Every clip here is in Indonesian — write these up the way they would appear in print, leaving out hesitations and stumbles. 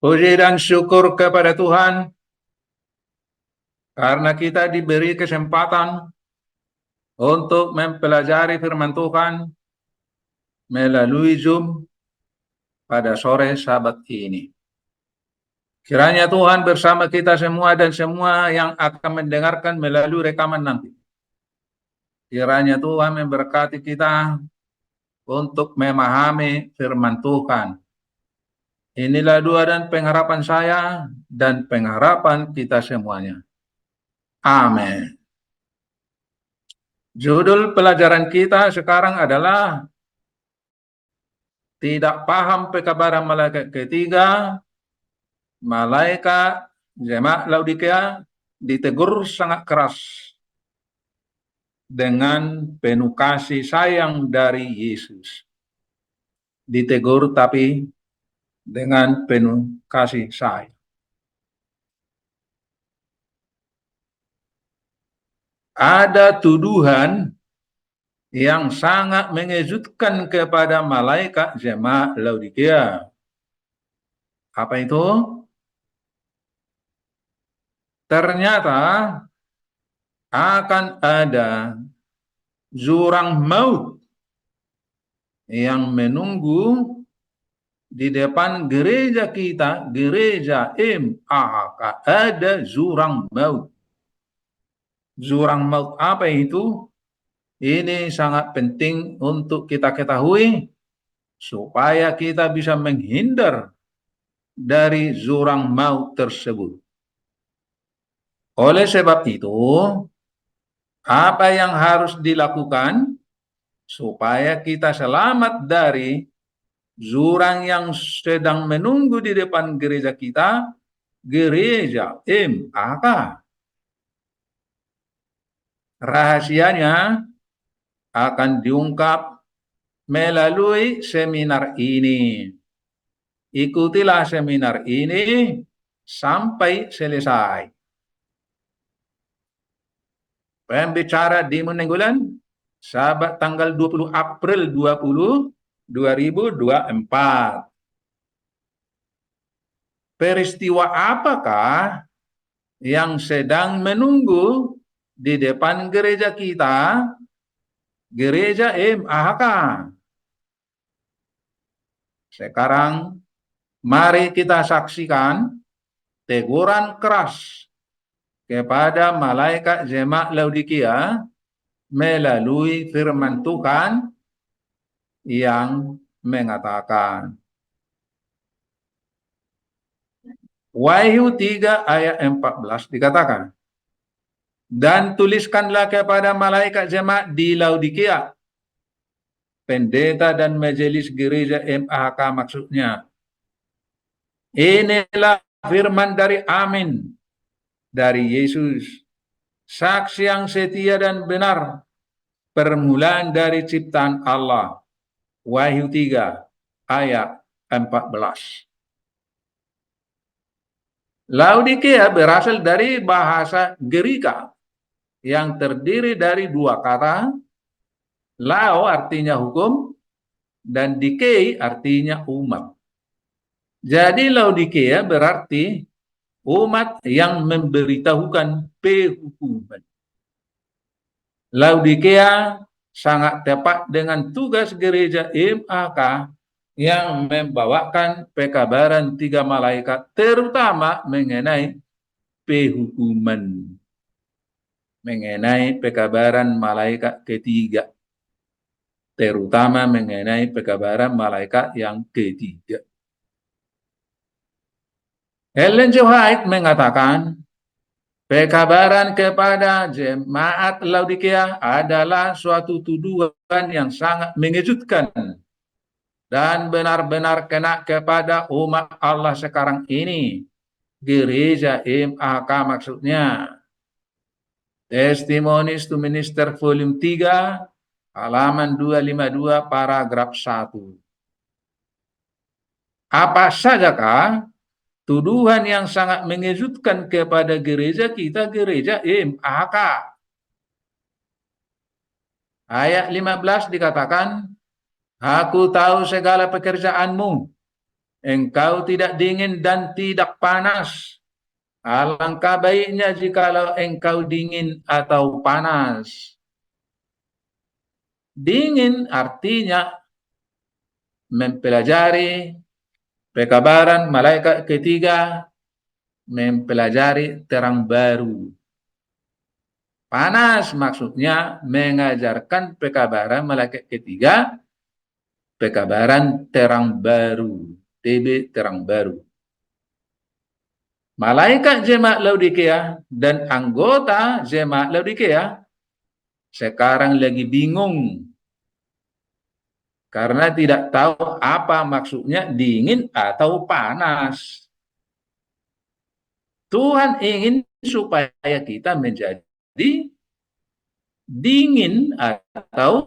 Puji dan syukur kepada Tuhan karena kita diberi kesempatan untuk mempelajari firman Tuhan melalui Zoom pada sore Sabat ini. Kiranya Tuhan bersama kita semua dan semua yang akan mendengarkan melalui rekaman nanti. Kiranya Tuhan memberkati kita untuk memahami firman Tuhan. Inilah doa dan pengharapan saya dan pengharapan kita semuanya. Amin. Judul pelajaran kita sekarang adalah tidak paham pekabaran malaikat ketiga. Malaikat jemaat Laodikia ditegur sangat keras dengan penuh kasih sayang dari Yesus. Ditegur tapi dengan penuh kasih sayang. Ada tuduhan yang sangat mengejutkan kepada malaikat jemaat Laodikia. Apa itu? Ternyata akan ada jurang maut yang menunggu di depan gereja kita, gereja MAHK, ada jurang maut. Jurang maut apa itu? Ini sangat penting untuk kita ketahui supaya kita bisa menghindar dari jurang maut tersebut. Oleh sebab itu, apa yang harus dilakukan supaya kita selamat dari jurang yang sedang menunggu di depan gereja kita, gereja MAK. Rahasianya akan diungkap melalui seminar ini. Ikutilah seminar ini sampai selesai. Pembicara di Menenggolan, Sabat tanggal 20 April 2024. Peristiwa apakah yang sedang menunggu di depan gereja kita, gereja MAHK? Sekarang mari kita saksikan teguran keras kepada malaikat jemaat Laodikia melalui firman Tuhan yang mengatakan. Wahyu 3 ayat 14 dikatakan, dan tuliskanlah kepada malaikat jemaat di Laodikia, pendeta dan majelis gereja MAHK maksudnya. Inilah firman dari Amin, dari Yesus, saksi yang setia dan benar, permulaan dari ciptaan Allah. Wahyu 3 ayat 14. Laodikia berasal dari bahasa Gerika yang terdiri dari dua kata. Lao artinya hukum dan dikei artinya umat. Jadi Laodikia berarti umat yang memberitahukan pehukuman. Laodikia sangat tepat dengan tugas gereja MAK yang membawakan pekabaran tiga malaikat, terutama mengenai pehukuman, mengenai pekabaran malaikat ketiga, terutama mengenai pekabaran malaikat yang ketiga. Ellen G. White mengatakan, pekabaran kepada jemaat Laodikia adalah suatu tuduhan yang sangat mengejutkan dan benar-benar kena kepada umat Allah sekarang ini, gereja MAK maksudnya. Testimonies to Minister volume 3 halaman 252 paragraf 1. Apa sajakah tuduhan yang sangat mengejutkan kepada gereja kita, gereja MAK? Ayat 15 dikatakan, aku tahu segala pekerjaanmu, engkau tidak dingin dan tidak panas. Alangkah baiknya jikalau engkau dingin atau panas. Dingin artinya mempelajari pekabaran malaikat ketiga, mempelajari terang baru. Panas maksudnya mengajarkan pekabaran malaikat ketiga, pekabaran terang baru, TB terang baru. Malaikat jemaat Laodikea dan anggota jemaat Laodikea sekarang lagi bingung karena tidak tahu apa maksudnya dingin atau panas. Tuhan ingin supaya kita menjadi dingin atau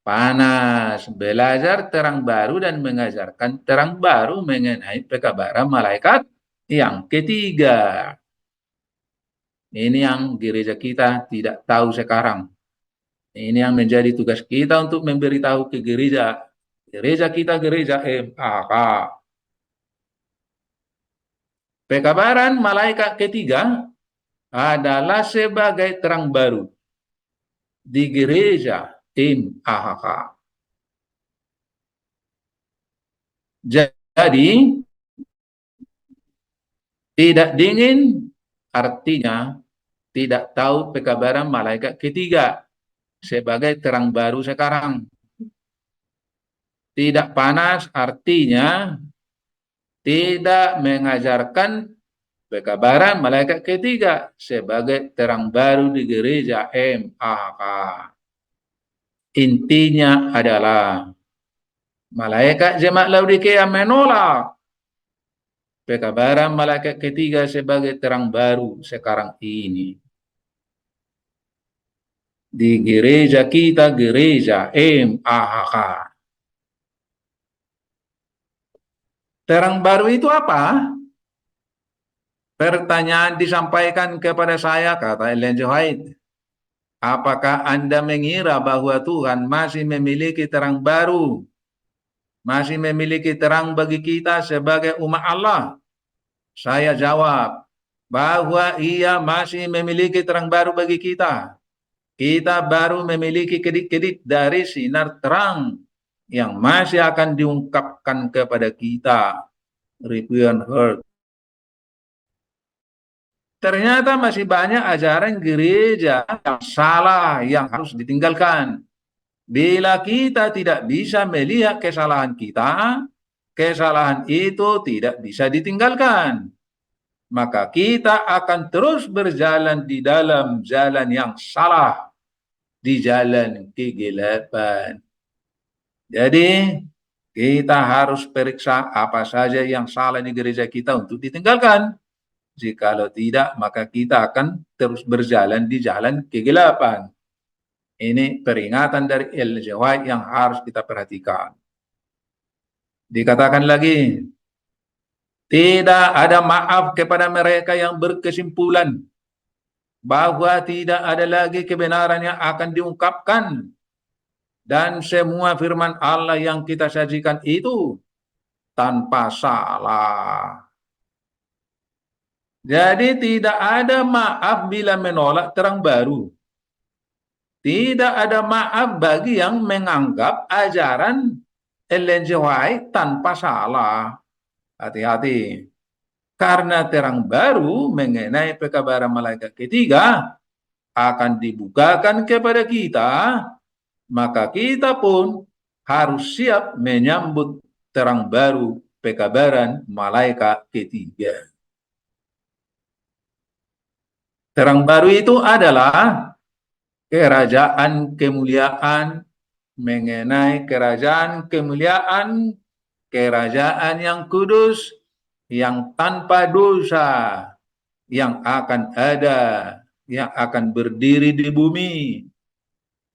panas, belajar terang baru dan mengajarkan terang baru mengenai pekabaran malaikat yang ketiga. Ini yang gereja kita tidak tahu sekarang. Ini yang menjadi tugas kita untuk memberitahu ke gereja. Gereja kita gereja MAK. Pekabaran malaikat ketiga adalah sebagai terang baru di gereja MAK. Jadi tidak dingin artinya tidak tahu pekabaran malaikat ketiga sebagai terang baru sekarang. Tidak panas artinya tidak mengajarkan pekabaran malaikat ketiga sebagai terang baru di gereja MAK. Intinya adalah malaikat jemaat Laodikea menolak pekabaran malaikat ketiga sebagai terang baru sekarang ini. Di gereja kita, gereja MAK. Terang baru itu apa? Pertanyaan disampaikan kepada saya, kata Ellen G. White. Apakah Anda mengira bahwa Tuhan masih memiliki terang baru? Masih memiliki terang bagi kita sebagai umat Allah? Saya jawab bahwa ia masih memiliki terang baru bagi kita. Kita baru memiliki kedip-kedip dari sinar terang yang masih akan diungkapkan kepada kita. Ribuan Hertz. Ternyata masih banyak ajaran gereja yang salah yang harus ditinggalkan. Bila kita tidak bisa melihat kesalahan kita, kesalahan itu tidak bisa ditinggalkan. Maka kita akan terus berjalan di dalam jalan yang salah, di jalan kegelapan. Jadi kita harus periksa apa saja yang salah di gereja kita untuk ditinggalkan. Jikalau tidak, maka kita akan terus berjalan di jalan kegelapan. Ini peringatan dari Ellen G. White yang harus kita perhatikan. Dikatakan lagi, tidak ada maaf kepada mereka yang berkesimpulan bahwa tidak ada lagi kebenaran yang akan diungkapkan dan semua firman Allah yang kita sajikan itu tanpa salah. Jadi tidak ada maaf bila menolak terang baru. Tidak ada maaf bagi yang menganggap ajaran Ellen G. White tanpa salah. Hati-hati. Karena terang baru mengenai pekabaran malaikat ketiga akan dibukakan kepada kita, maka kita pun harus siap menyambut terang baru pekabaran malaikat ketiga. Terang baru itu adalah kerajaan kemuliaan, mengenai kerajaan kemuliaan, kerajaan yang kudus, yang tanpa dosa, yang akan ada, yang akan berdiri di bumi,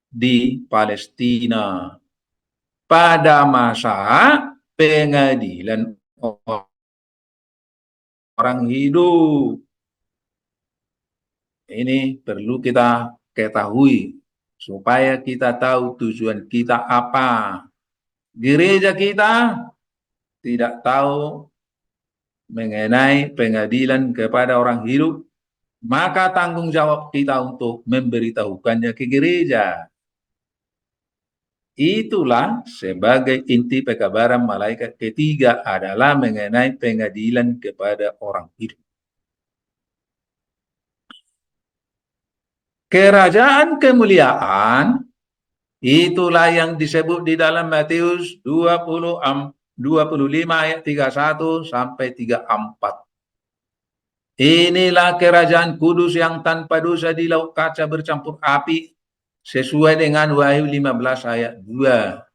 di Palestina. Pada masa pengadilan orang hidup. Ini perlu kita ketahui supaya kita tahu tujuan kita apa. Gereja kita tidak tahu mengenai pengadilan kepada orang hidup, maka tanggung jawab kita untuk memberitahukannya ke gereja. Itulah sebagai inti pekabaran malaikat ketiga adalah mengenai pengadilan kepada orang hidup. Kerajaan kemuliaan itulah yang disebut di dalam Matius 25 ayat 31 sampai 34. Inilah kerajaan kudus yang tanpa dosa di laut kaca bercampur api, sesuai dengan Wahyu 15 ayat 2.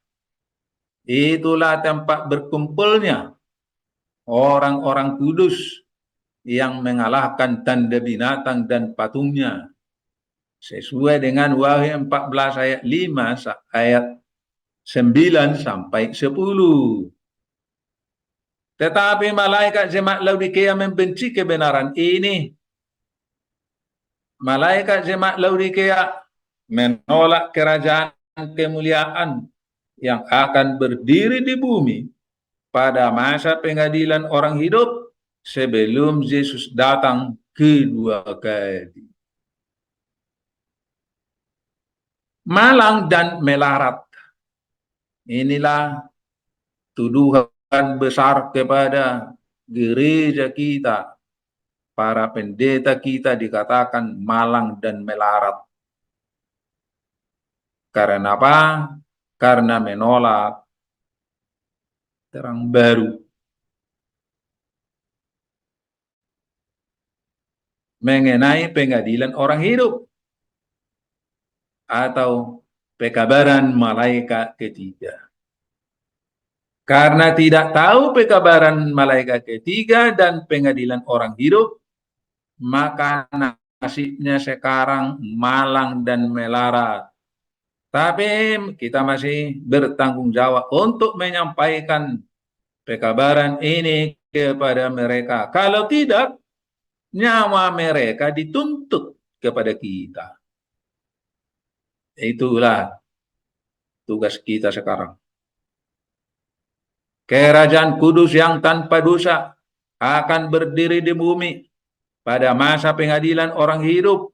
Itulah tempat berkumpulnya orang-orang kudus yang mengalahkan tanda binatang dan patungnya, sesuai dengan Wahyu 14 ayat 5 ayat 9 sampai 10. Tetapi malaikat jemaat Laodikia membenci kebenaran ini. Malaikat jemaat Laodikia menolak kerajaan kemuliaan yang akan berdiri di bumi pada masa pengadilan orang hidup sebelum Yesus datang kedua kali. Malang dan melarat. Inilah tuduhan besar kepada gereja kita. Para pendeta kita dikatakan malang dan melarat. Karena apa? Karena menolak terang baru. Mengenai pengadilan orang hidup. Atau pekabaran malaikat ketiga. Karena tidak tahu pekabaran malaikat ketiga dan pengadilan orang hidup, maka nasibnya sekarang malang dan melarat. Tapi kita masih bertanggung jawab untuk menyampaikan pekabaran ini kepada mereka. Kalau tidak, nyawa mereka dituntut kepada kita. Itulah tugas kita sekarang. Kerajaan kudus yang tanpa dosa akan berdiri di bumi pada masa pengadilan orang hidup.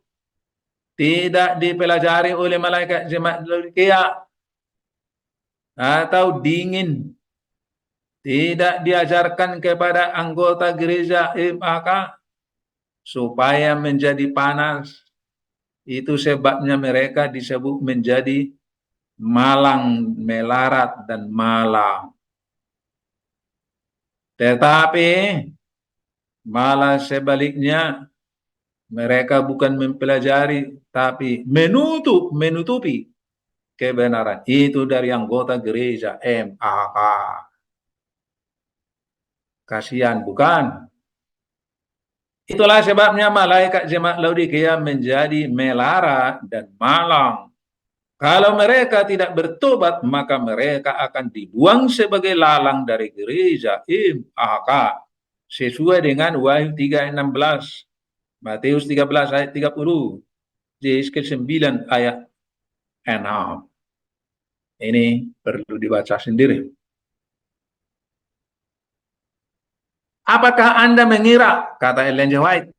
Tidak dipelajari oleh malaikat jemaat Laodikia atau dingin. Tidak diajarkan kepada anggota gereja MAK supaya menjadi panas. Itu sebabnya mereka disebut menjadi malang, melarat, dan malang. Tetapi malah sebaliknya, mereka bukan mempelajari, tapi menutupi kebenaran. Itu dari anggota gereja MAK. Kasihan, bukan? Itulah sebabnya malaikat jemaat Laodikia menjadi melarat dan malang. Kalau mereka tidak bertobat, maka mereka akan dibuang sebagai lalang dari gereja MAK. Sesuai dengan Wahyu 3:16, Matius 13 ayat 30, Yeskel 9 ayat 6. Ini perlu dibaca sendiri. Apakah Anda mengira, kata Ellen G. White,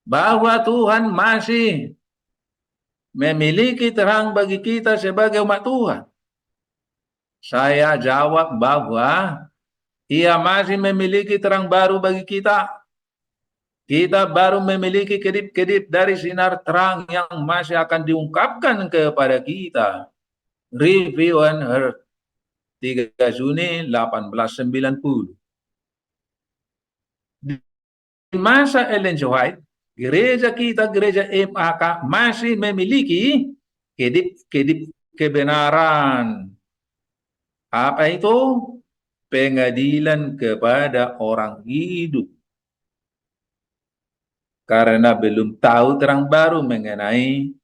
bahwa Tuhan masih memiliki terang bagi kita sebagai umat Tuhan? Saya jawab bahwa Ia masih memiliki terang baru bagi kita. Kita baru memiliki kedip-kedip dari sinar terang yang masih akan diungkapkan kepada kita. Review and Heart, 3 Juni 1890. Di masa Ellen G. White, gereja kita, gereja MAK, masih memiliki kedip-kedip kebenaran. Apa itu? Pengadilan kepada orang hidup. Karena belum tahu terang baru mengenai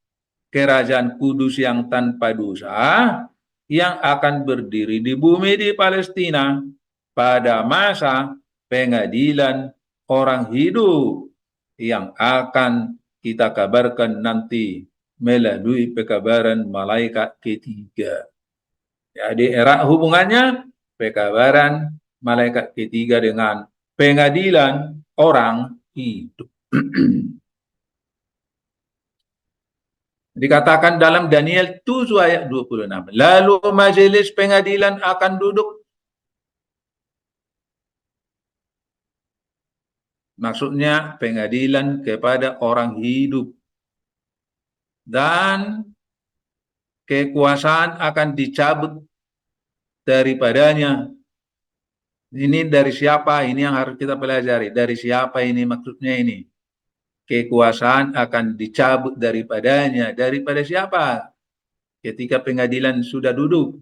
kerajaan kudus yang tanpa dosa yang akan berdiri di bumi di Palestina pada masa pengadilan orang hidup yang akan kita kabarkan nanti melalui pekabaran malaikat ketiga. Jadi erat hubungannya pekabaran malaikat ketiga dengan pengadilan orang hidup. Dikatakan dalam Daniel 7 ayat 26. Lalu majelis pengadilan akan duduk. Maksudnya pengadilan kepada orang hidup. Dan kekuasaan akan dicabut daripadanya. Ini dari siapa? Ini yang harus kita pelajari. Dari siapa ini maksudnya ini? Kekuasaan akan dicabut daripadanya. Daripada siapa? Ketika pengadilan sudah duduk.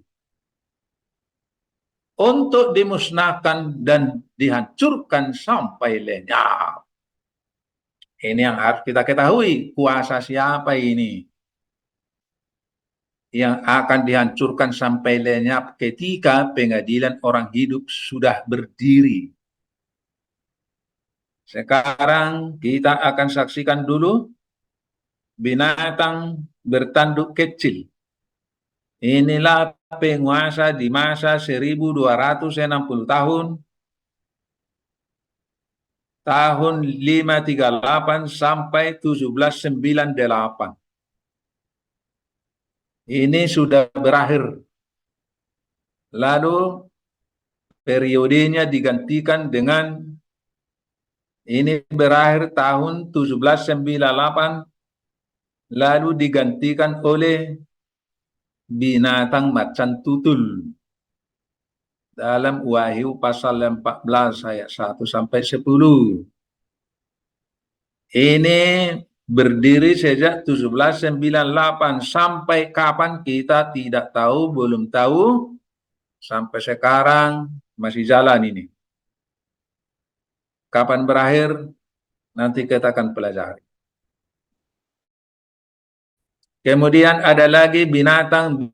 Untuk dimusnahkan dan dihancurkan sampai lenyap. Ini yang harus kita ketahui. Kuasa siapa ini? Yang akan dihancurkan sampai lenyap ketika pengadilan orang hidup sudah berdiri. Sekarang kita akan saksikan dulu binatang bertanduk kecil. Inilah penguasa di masa 1260 tahun, tahun 538 sampai 1798. Ini sudah berakhir. Lalu periodenya digantikan dengan ini berakhir tahun 1798, lalu digantikan oleh binatang macan tutul. Dalam Wahyu pasal 14 ayat 1 sampai 10. Ini berdiri sejak 1798 sampai kapan kita tidak tahu, belum tahu. Sampai sekarang masih jalan ini. Kapan berakhir? Nanti kita akan pelajari. Kemudian ada lagi binatang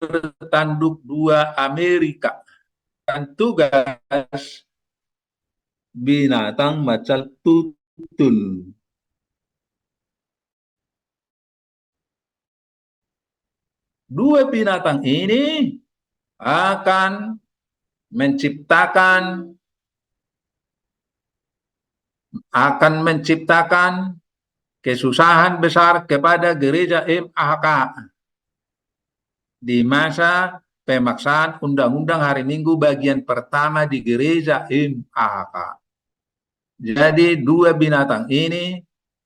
bertanduk dua Amerika. Dan tugas binatang macan tutul. Dua binatang ini akan menciptakan kesusahan besar kepada gereja MAK di masa pemaksaan Undang-Undang Hari Minggu bagian pertama di gereja MAK. Jadi dua binatang ini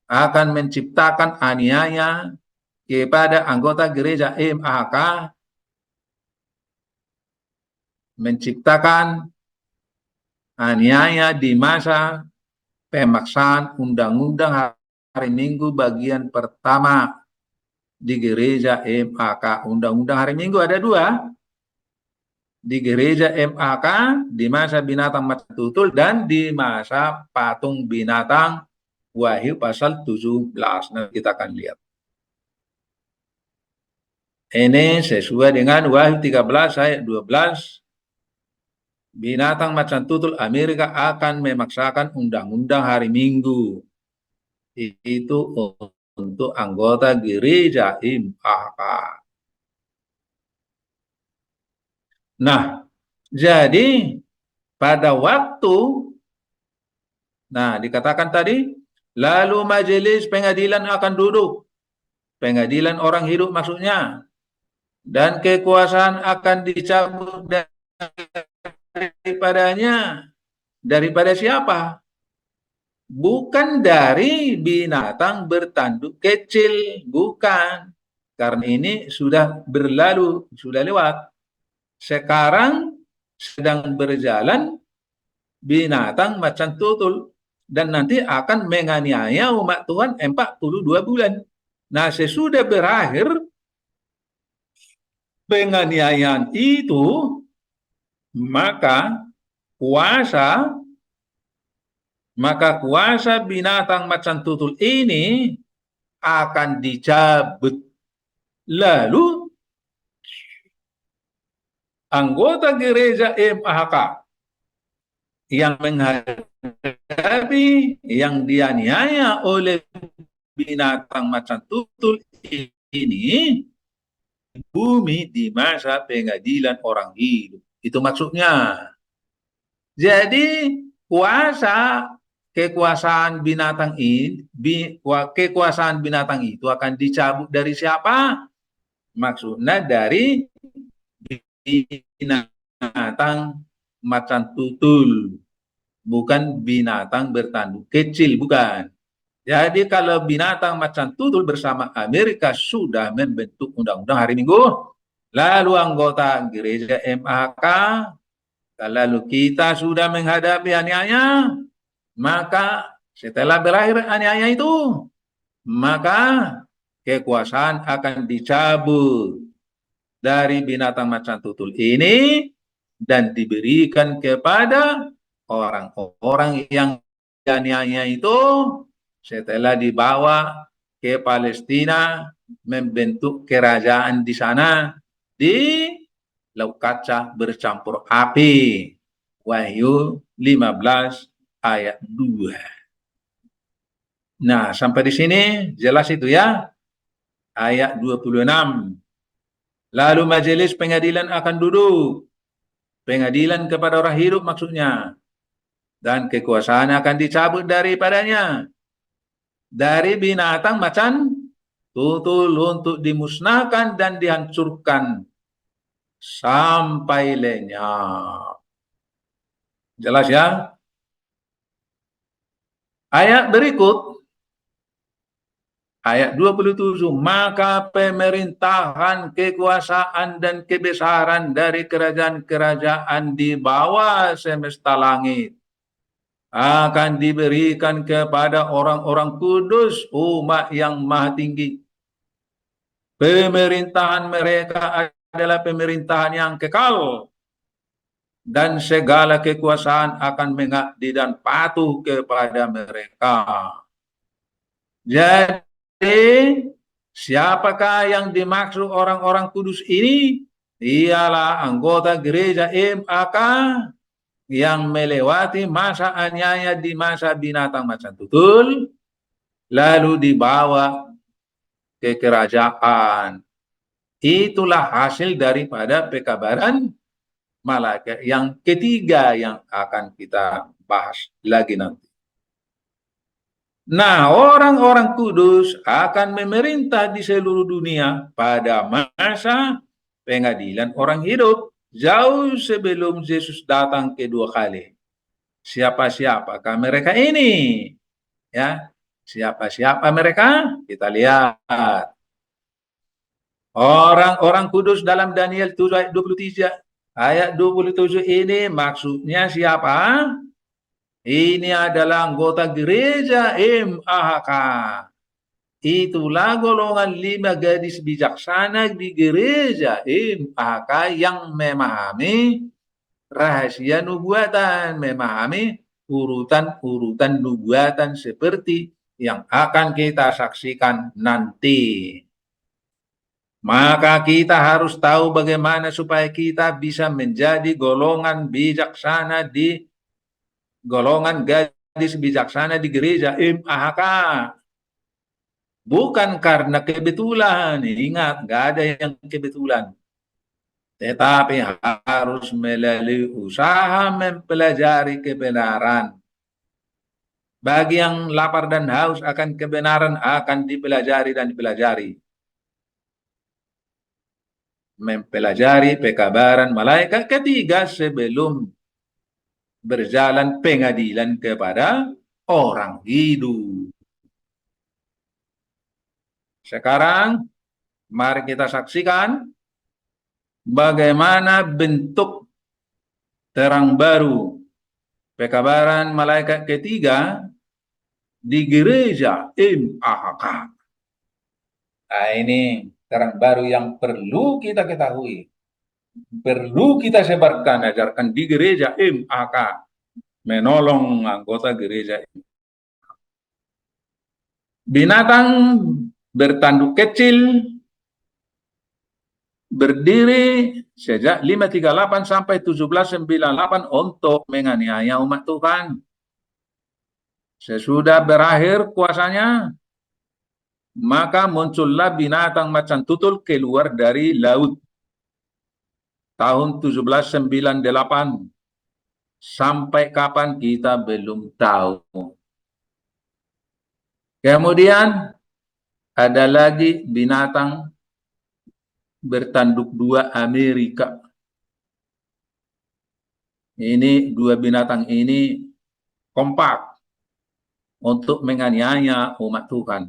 akan menciptakan aniaya kepada anggota gereja MAK, menciptakan aniaya di masa pemaksaan Undang-Undang Hari Minggu bagian pertama di gereja MAK. Undang-Undang Hari Minggu ada dua. Di gereja MAK di masa binatang macan tutul dan di masa patung binatang Wahyu pasal 17. Nah, kita akan lihat. Ini sesuai dengan Wahyu 13 ayat 12. Binatang macan tutul Amerika akan memaksakan undang-undang hari Minggu. Itu untuk anggota gereja MAK. Nah, jadi pada waktu, nah dikatakan tadi, lalu majelis pengadilan akan duduk. Pengadilan orang hidup maksudnya. Dan kekuasaan akan dicabut daripadanya. Daripada siapa? Bukan dari binatang bertanduk kecil. Bukan. Karena ini sudah berlalu, sudah lewat. Sekarang sedang berjalan binatang macan tutul. Dan nanti akan menganiaya umat Tuhan 42 bulan. Nah, sesudah berakhir penganiayaan itu, maka kuasa binatang macan tutul ini akan dicabut. Lalu anggota gereja MAK yang menghadapi, yang dianiaya oleh binatang macan tutul ini bumi di masa pengadilan orang hidup. Itu maksudnya. Jadi kekuasaan binatang kekuasaan binatang itu akan dicabut dari siapa? Maksudnya dari binatang macan tutul, bukan binatang bertanduk kecil, bukan. Jadi kalau binatang macan tutul bersama Amerika sudah membentuk undang-undang hari Minggu, lalu anggota gereja MAK, lalu kita sudah menghadapi aniaya, maka setelah berakhir aniaya itu, maka kekuasaan akan dicabut dari binatang macan tutul ini dan diberikan kepada orang-orang yang aniaya itu setelah dibawa ke Palestina membentuk kerajaan di sana di Laut Kaca bercampur api. Wahyu 15 ayat 2. Nah, sampai di sini jelas itu ya. Ayat 26. Lalu majelis pengadilan akan duduk. Pengadilan kepada orang hidup maksudnya. Dan kekuasaan akan dicabut daripadanya. Dari binatang macan tutul untuk dimusnahkan dan dihancurkan sampai lenyap. Jelas ya? Ayat berikut, ayat 27, maka pemerintahan, kekuasaan, dan kebesaran dari kerajaan-kerajaan di bawah semesta langit akan diberikan kepada orang-orang kudus, umat yang maha tinggi. Pemerintahan mereka adalah pemerintahan yang kekal, dan segala kekuasaan akan mengabdi dan patuh kepada mereka. Jadi, siapakah yang dimaksud orang-orang kudus ini? Ialah anggota gereja MAK yang melewati masa aniaya di masa binatang macan tutul, lalu dibawa ke kerajaan. Itulah hasil daripada pekabaran malaikat yang ketiga yang akan kita bahas lagi nanti. Nah, orang-orang kudus akan memerintah di seluruh dunia pada masa pengadilan orang hidup, jauh sebelum Yesus datang kedua kali. Siapa-siapakah mereka ini? Ya, siapa-siapa mereka? Kita lihat. Orang-orang kudus dalam Daniel 7 ayat 23. Ayat 27 ini maksudnya siapa? Ini adalah anggota gereja MAHK. Itulah golongan 5 gadis bijaksana di gereja MAHK yang memahami rahasia nubuatan, memahami urutan-urutan nubuatan seperti yang akan kita saksikan nanti. Maka kita harus tahu bagaimana supaya kita bisa menjadi golongan bijaksana golongan gadis bijaksana di gereja MAHK. Bukan karena kebetulan, ingat, nggak ada yang kebetulan. Tetapi harus melalui usaha mempelajari kebenaran. Bagi yang lapar dan haus akan kebenaran akan dipelajari dan dipelajari. Mempelajari pekabaran malaikat ketiga sebelum berjalan pengadilan kepada orang hidup. Sekarang mari kita saksikan bagaimana bentuk terang baru pekabaran malaikat ketiga di gereja MAHK. Nah, ini terang baru yang perlu kita ketahui, perlu kita sebarkan, ajarkan di gereja MAHK, menolong anggota gereja. Binatang bertanduk kecil berdiri sejak 538 sampai 1798 untuk menganiaya umat Tuhan. Sesudah berakhir kuasanya, maka muncullah binatang macan tutul keluar dari laut. Tahun 1798. Sampai kapan kita belum tahu. Kemudian ada lagi binatang bertanduk dua Amerika. Ini dua binatang ini kompak untuk menganiaya umat Tuhan.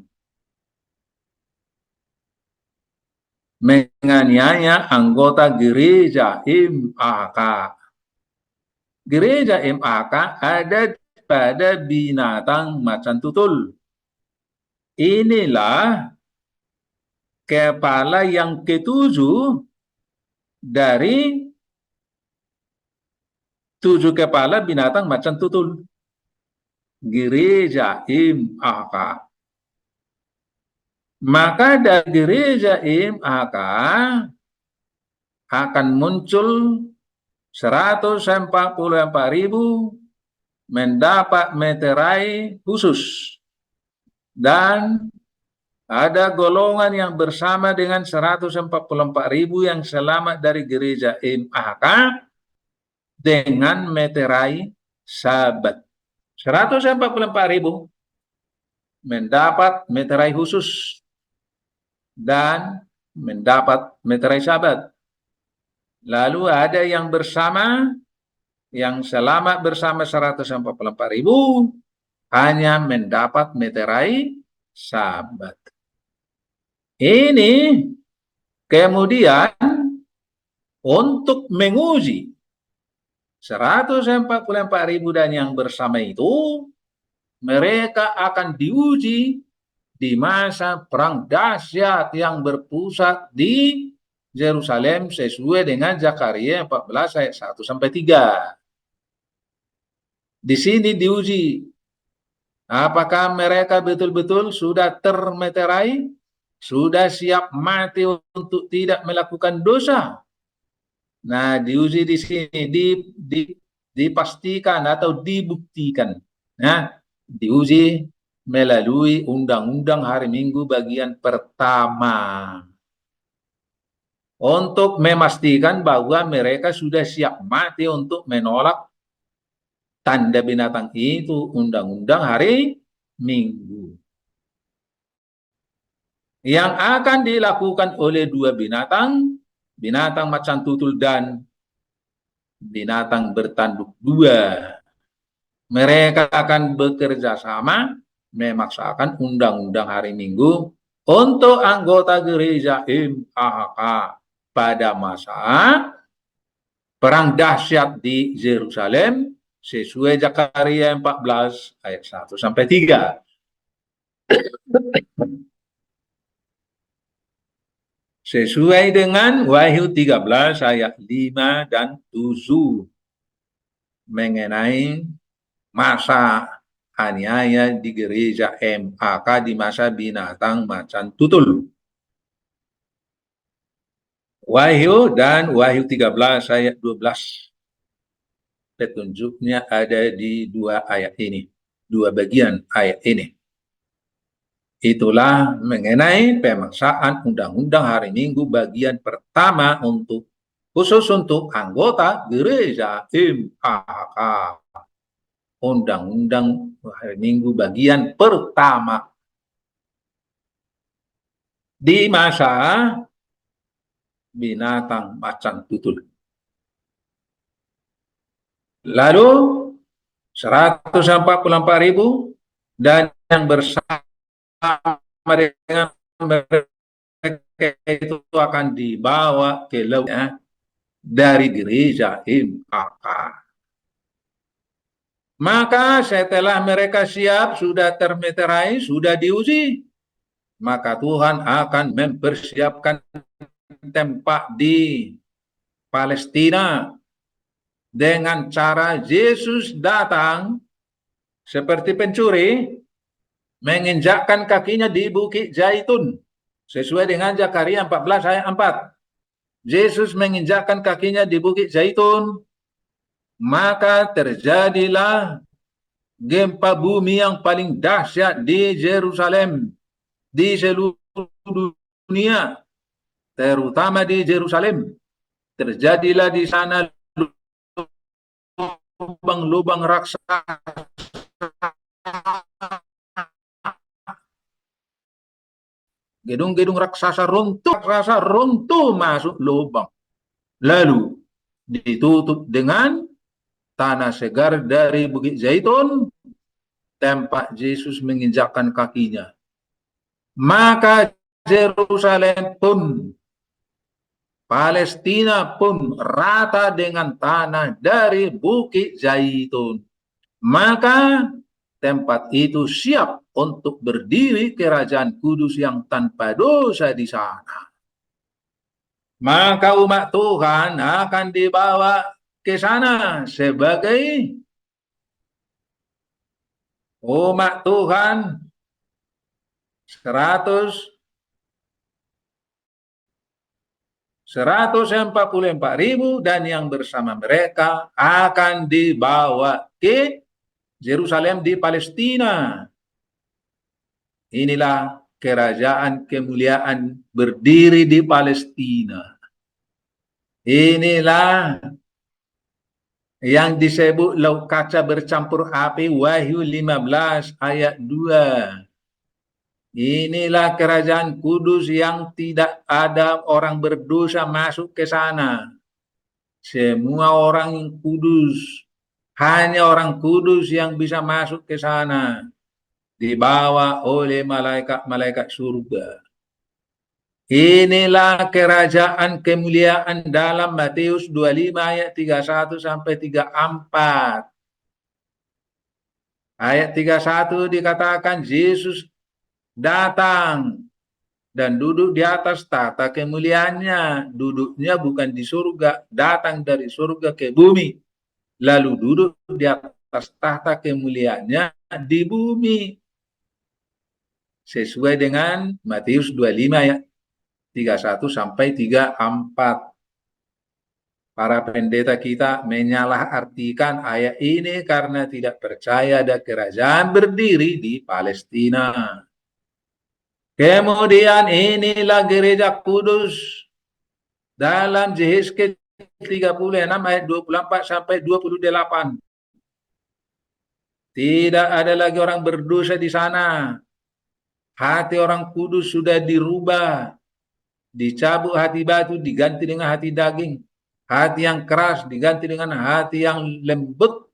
Menganiaya anggota gereja MAK. Gereja MAK ada pada binatang macan tutul. Inilah kepala yang ketujuh dari 7 kepala binatang macan tutul. Gereja MAK. Maka dari gereja MAK akan muncul 144.000 mendapat meterai khusus. Dan ada golongan yang bersama dengan 144.000 yang selamat dari gereja MAK dengan meterai sabat. 144.000 mendapat meterai khusus dan mendapat meterai sabat. Lalu ada yang bersama, yang selamat bersama 144.000 hanya mendapat meterai sabat. Ini kemudian untuk menguji 144.000 dan yang bersama itu, mereka akan diuji di masa perang dahsyat yang berpusat di Yerusalem sesuai dengan Zakaria 14 ayat 1 sampai 3. Di sini diuji apakah mereka betul-betul sudah termeterai, sudah siap mati untuk tidak melakukan dosa. Nah, diuji di sini dipastikan atau dibuktikan. Nah, diuji melalui undang-undang hari Minggu bagian pertama. Untuk memastikan bahwa mereka sudah siap mati untuk menolak tanda binatang itu, undang-undang hari Minggu. Yang akan dilakukan oleh dua binatang, binatang macan tutul dan binatang bertanduk dua. Mereka akan bekerja sama memaksakan undang-undang hari Minggu untuk anggota gereja MAK pada masa perang dahsyat di Yerusalem sesuai Zakaria 14 ayat 1 sampai 3. Sesuai dengan Wahyu 13 ayat 5 dan 7 mengenai masa aniaya di gereja MAK di masa binatang macan tutul. Wahyu dan Wahyu 13 ayat 12. Petunjuknya ada di dua ayat ini, dua bagian ayat ini. Itulah mengenai pemaksaan undang-undang hari Minggu bagian pertama khusus untuk anggota gereja MAK. Undang-undang hari Minggu bagian pertama. Di masa binatang macan tutul. Lalu 144.000 dan yang bersama dengan mereka itu akan dibawa ke laut dari gereja MAK. Maka setelah mereka siap, sudah termeterai, sudah diuji, maka Tuhan akan mempersiapkan tempat di Palestina dengan cara Yesus datang seperti pencuri menginjakkan kakinya di Bukit Zaitun sesuai dengan Zakaria 14 ayat 4. Yesus menginjakkan kakinya di Bukit Zaitun, maka terjadilah gempa bumi yang paling dahsyat di Yerusalem di seluruh dunia, terutama di Yerusalem. Terjadilah di sana lubang-lubang raksasa, gedung-gedung raksasa runtuh masuk lubang. Lalu ditutup dengan tanah segar dari Bukit Zaitun, tempat Yesus menginjakkan kakinya. Maka Yerusalem pun, Palestina pun rata dengan tanah dari Bukit Zaitun. Maka tempat itu siap untuk berdiri kerajaan kudus yang tanpa dosa di sana. Maka umat Tuhan akan dibawa ke sana sebagai umat Tuhan 144.000 dan yang bersama mereka akan dibawa ke Yerusalem di Palestina. Inilah kerajaan kemuliaan berdiri di Palestina. Inilah yang disebut laut kaca bercampur api, Wahyu 15 ayat 2. Inilah kerajaan kudus yang tidak ada orang berdosa masuk ke sana. Semua orang kudus, hanya orang kudus yang bisa masuk ke sana, dibawa oleh malaikat-malaikat surga. Inilah kerajaan kemuliaan dalam Matius 25 ayat 31 sampai 34. Ayat 31 dikatakan Yesus datang dan duduk di atas tahta kemuliaannya. Duduknya bukan di surga, datang dari surga ke bumi. Lalu duduk di atas tahta kemuliaannya di bumi. Sesuai dengan Matius 25 ya, 31 sampai 34. Para pendeta kita menyalahartikan ayat ini karena tidak percaya ada kerajaan berdiri di Palestina. Kemudian inilah gereja kudus dalam Yehezkiel 36 ayat 24 sampai 28. Tidak ada lagi orang berdosa di sana. Hati orang kudus sudah dirubah. Dicabut hati batu, diganti dengan hati daging. Hati yang keras diganti dengan hati yang lembut.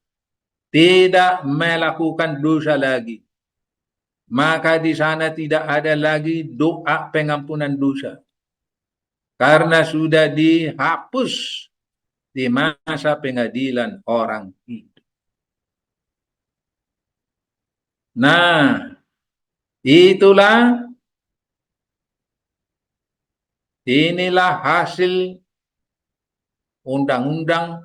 Tidak melakukan dosa lagi. Maka di sana tidak ada lagi doa pengampunan dosa. Karena sudah dihapus di masa pengadilan orang itu. Nah, inilah hasil undang-undang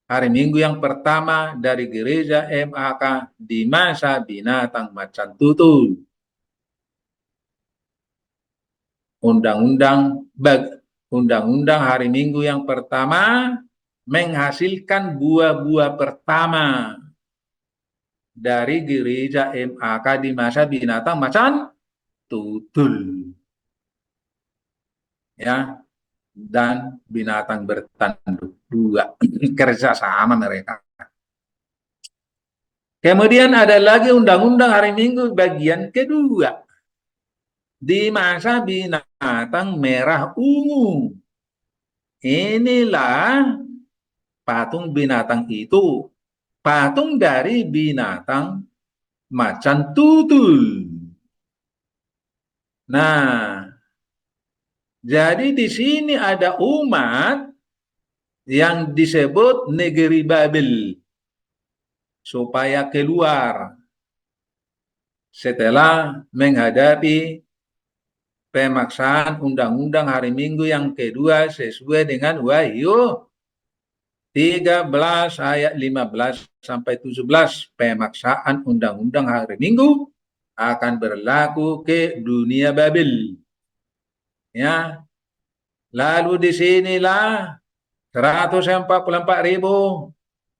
hari Minggu yang pertama dari gereja MAK di masa binatang macan tutul. Undang-undang hari Minggu yang pertama menghasilkan buah-buah pertama dari gereja MAK di masa binatang macan tutul. Ya, dan binatang bertanduk dua. Kerjasama mereka. Kemudian ada lagi undang-undang hari Minggu bagian kedua. Di masa binatang merah ungu. Inilah patung binatang itu. Patung dari binatang macan tutul. Nah, jadi di sini ada umat yang disebut negeri Babel. Supaya keluar setelah menghadapi pemaksaan undang-undang hari Minggu yang kedua sesuai dengan Wahyu 13 ayat 15 sampai 17. Pemaksaan undang-undang hari Minggu akan berlaku ke dunia Babel. Ya. Lalu di sinilah 144.000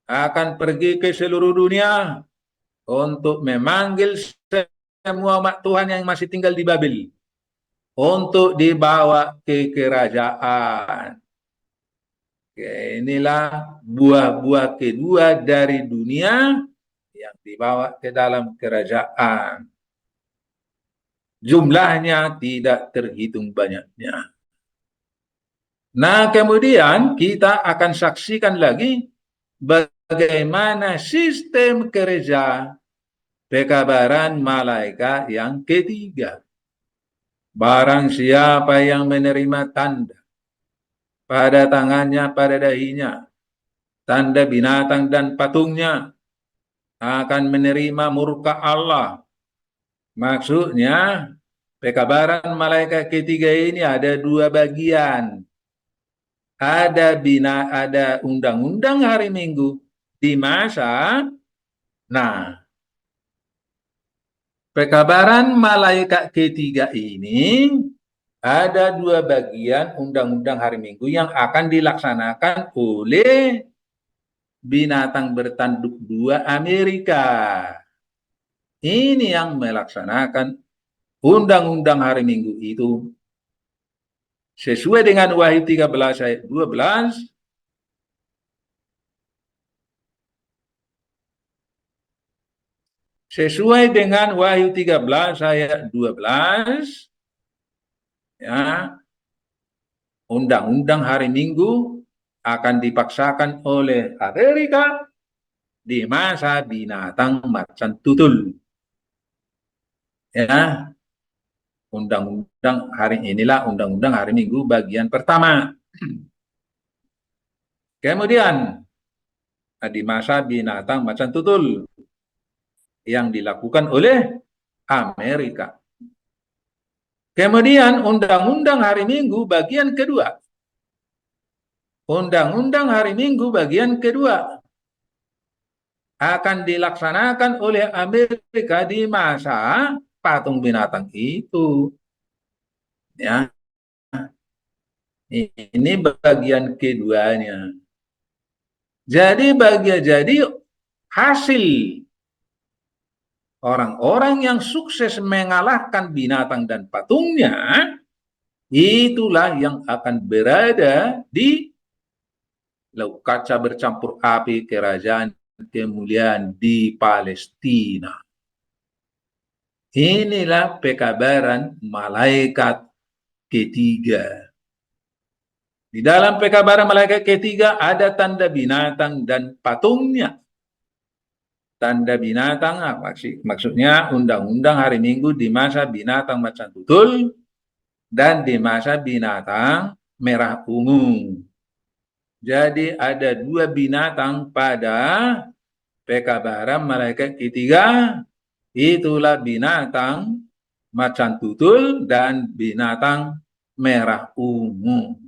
akan pergi ke seluruh dunia untuk memanggil semua umat Tuhan yang masih tinggal di Babel. untuk dibawa ke kerajaan. Inilah buah-buah kedua dari dunia yang dibawa ke dalam kerajaan. Jumlahnya tidak terhitung banyaknya. Nah, kemudian kita akan saksikan lagi bagaimana sistem kerja pekabaran malaikat yang ketiga. Barang siapa yang menerima tanda pada tangannya, pada dahinya, tanda binatang dan patungnya, akan menerima murka Allah. Maksudnya, pekabaran malaikat ketiga ini ada dua bagian. Ada undang-undang hari Minggu di masa, nah, pekabaran malaikat ketiga ini ada dua bagian undang-undang hari Minggu yang akan dilaksanakan oleh binatang bertanduk dua Amerika. Ini yang melaksanakan undang-undang hari Minggu itu sesuai dengan Wahyu 13 ayat 12. Sesuai dengan Wahyu 13 ayat 12, ya, undang-undang hari Minggu akan dipaksakan oleh Amerika di masa binatang macan tutul. Ya, undang-undang hari inilah undang-undang hari Minggu bagian pertama. Kemudian di masa binatang macan tutul yang dilakukan oleh Amerika. Kemudian undang-undang hari Minggu bagian kedua. Undang-undang hari Minggu bagian kedua akan dilaksanakan oleh Amerika di masa patung binatang itu. Ya, ini bagian keduanya. Jadi hasil orang-orang yang sukses mengalahkan binatang dan patungnya, itulah yang akan berada di laut kaca bercampur api kerajaan kemuliaan di Palestina. Inilah pekabaran malaikat ketiga. Di dalam pekabaran malaikat ketiga ada tanda binatang dan patungnya. Tanda binatang apa sih? Maksudnya undang-undang hari Minggu di masa binatang macan tutul dan di masa binatang merah ungu. Jadi ada dua binatang pada pekabaran malaikat ketiga, itulah binatang macan tutul dan binatang merah ungu.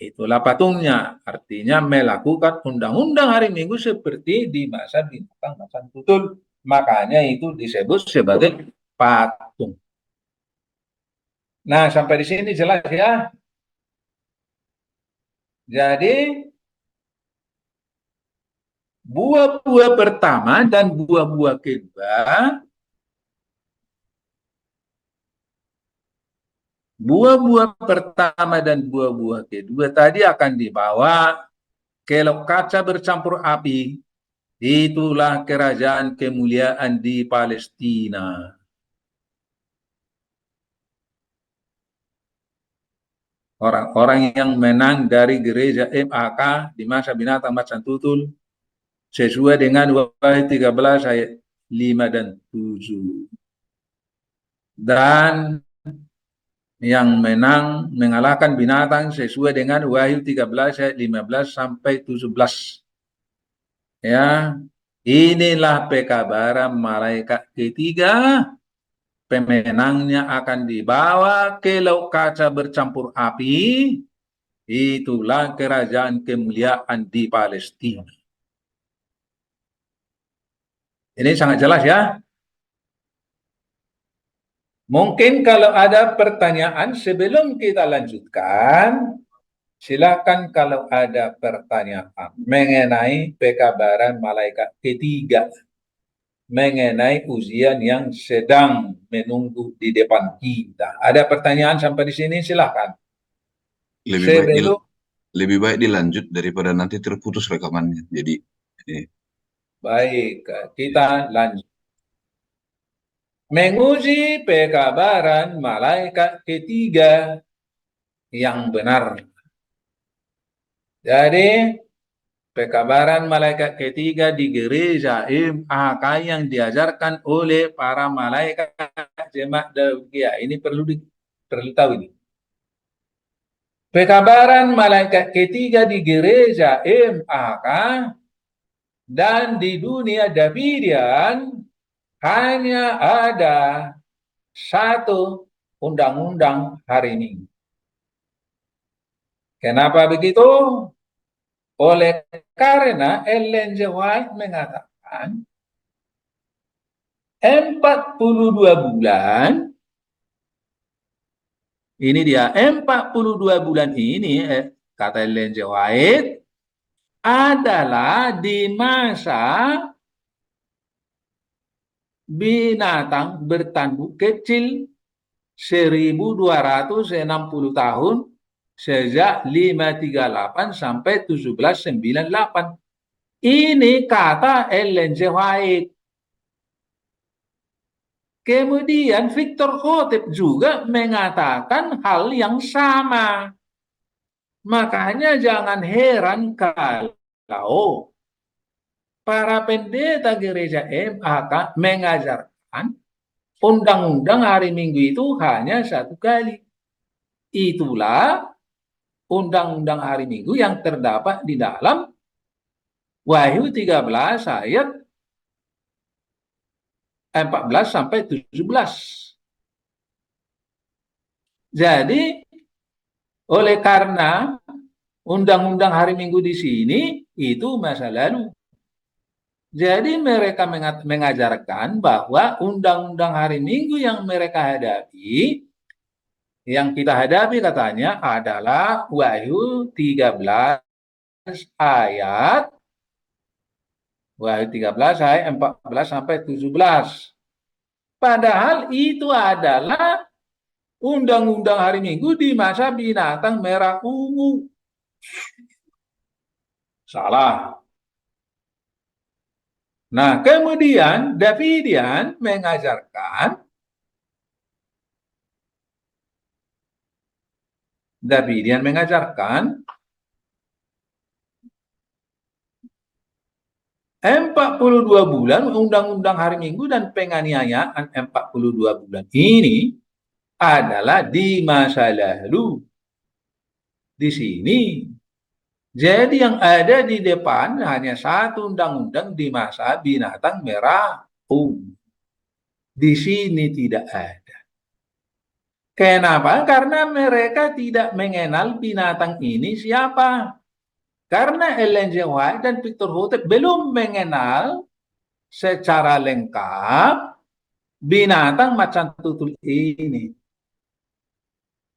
Itulah patungnya, artinya melakukan undang-undang hari Minggu seperti di masa binatang macan tutul. Makanya itu disebut sebagai patung. Nah, sampai di sini jelas ya. Jadi buah-buah pertama dan buah-buah kedua, buah-buah pertama dan buah-buah kedua tadi akan dibawa ke kaca bercampur api. Itulah kerajaan kemuliaan di Palestina. Orang-orang yang menang dari gereja MAK di masa binatang macan tutul sesuai dengan Wahyu 13 ayat 5 dan 7. Dan yang menang mengalahkan binatang sesuai dengan Wahyu 13 ayat 15 sampai 17. Ya, inilah pekabaran malaikat ketiga. Pemenangnya akan dibawa ke laut kaca bercampur api. Itulah kerajaan kemuliaan di Palestina. Ini sangat jelas ya. Mungkin kalau ada pertanyaan sebelum kita lanjutkan, silakan kalau ada pertanyaan mengenai pekabaran malaikat ketiga. mengenai ujian yang sedang menunggu di depan kita. Ada pertanyaan sampai di sini? Silakan. Lebih baik Sebelum lebih baik dilanjut daripada nanti terputus rekamannya. Jadi baik, kita lanjut. Menguji pekabaran malaikat ketiga yang benar. Jadi, pekabaran malaikat ketiga di gereja MAK yang diajarkan oleh para malaikat jemaat Laodikia. Ini perlu tahu ini. Pekabaran malaikat ketiga di gereja MAK dan di dunia Davidian hanya ada satu undang-undang hari Minggu. Kenapa begitu? Oleh karena Ellen G. White mengatakan 42 bulan, ini dia 42 bulan ini, kata Ellen G. White, adalah di masa binatang bertanduk kecil 1260 tahun sejak 538 sampai 1798. Ini kata Ellen G. White. Kemudian Victor Khotib juga mengatakan hal yang sama. Makanya jangan heran kalau para pendeta gereja MAK mengajarkan undang-undang hari Minggu itu hanya satu kali. Itulah undang-undang hari Minggu yang terdapat di dalam Wahyu 13 ayat 14 sampai 17. Jadi, oleh karena undang-undang hari Minggu di sini itu masa lalu. Jadi mereka mengajarkan bahwa undang-undang hari Minggu yang mereka hadapi, yang kita hadapi katanya adalah Wahyu 13 ayat Wahyu 13 ayat 14 sampai 17. Padahal itu adalah undang-undang hari Minggu di masa binatang merah ungu. Salah. Nah, kemudian Davidian mengajarkan 42 bulan undang-undang hari Minggu dan penganiayaan 42 bulan ini adalah di masa lalu. Di sini. Jadi yang ada di depan hanya satu undang-undang di masa binatang merah ungu. Di sini tidak ada. Kenapa? Karena mereka tidak mengenal binatang ini siapa. Karena Ellen G. White dan Victor Houghton belum mengenal secara lengkap binatang macan tutul ini.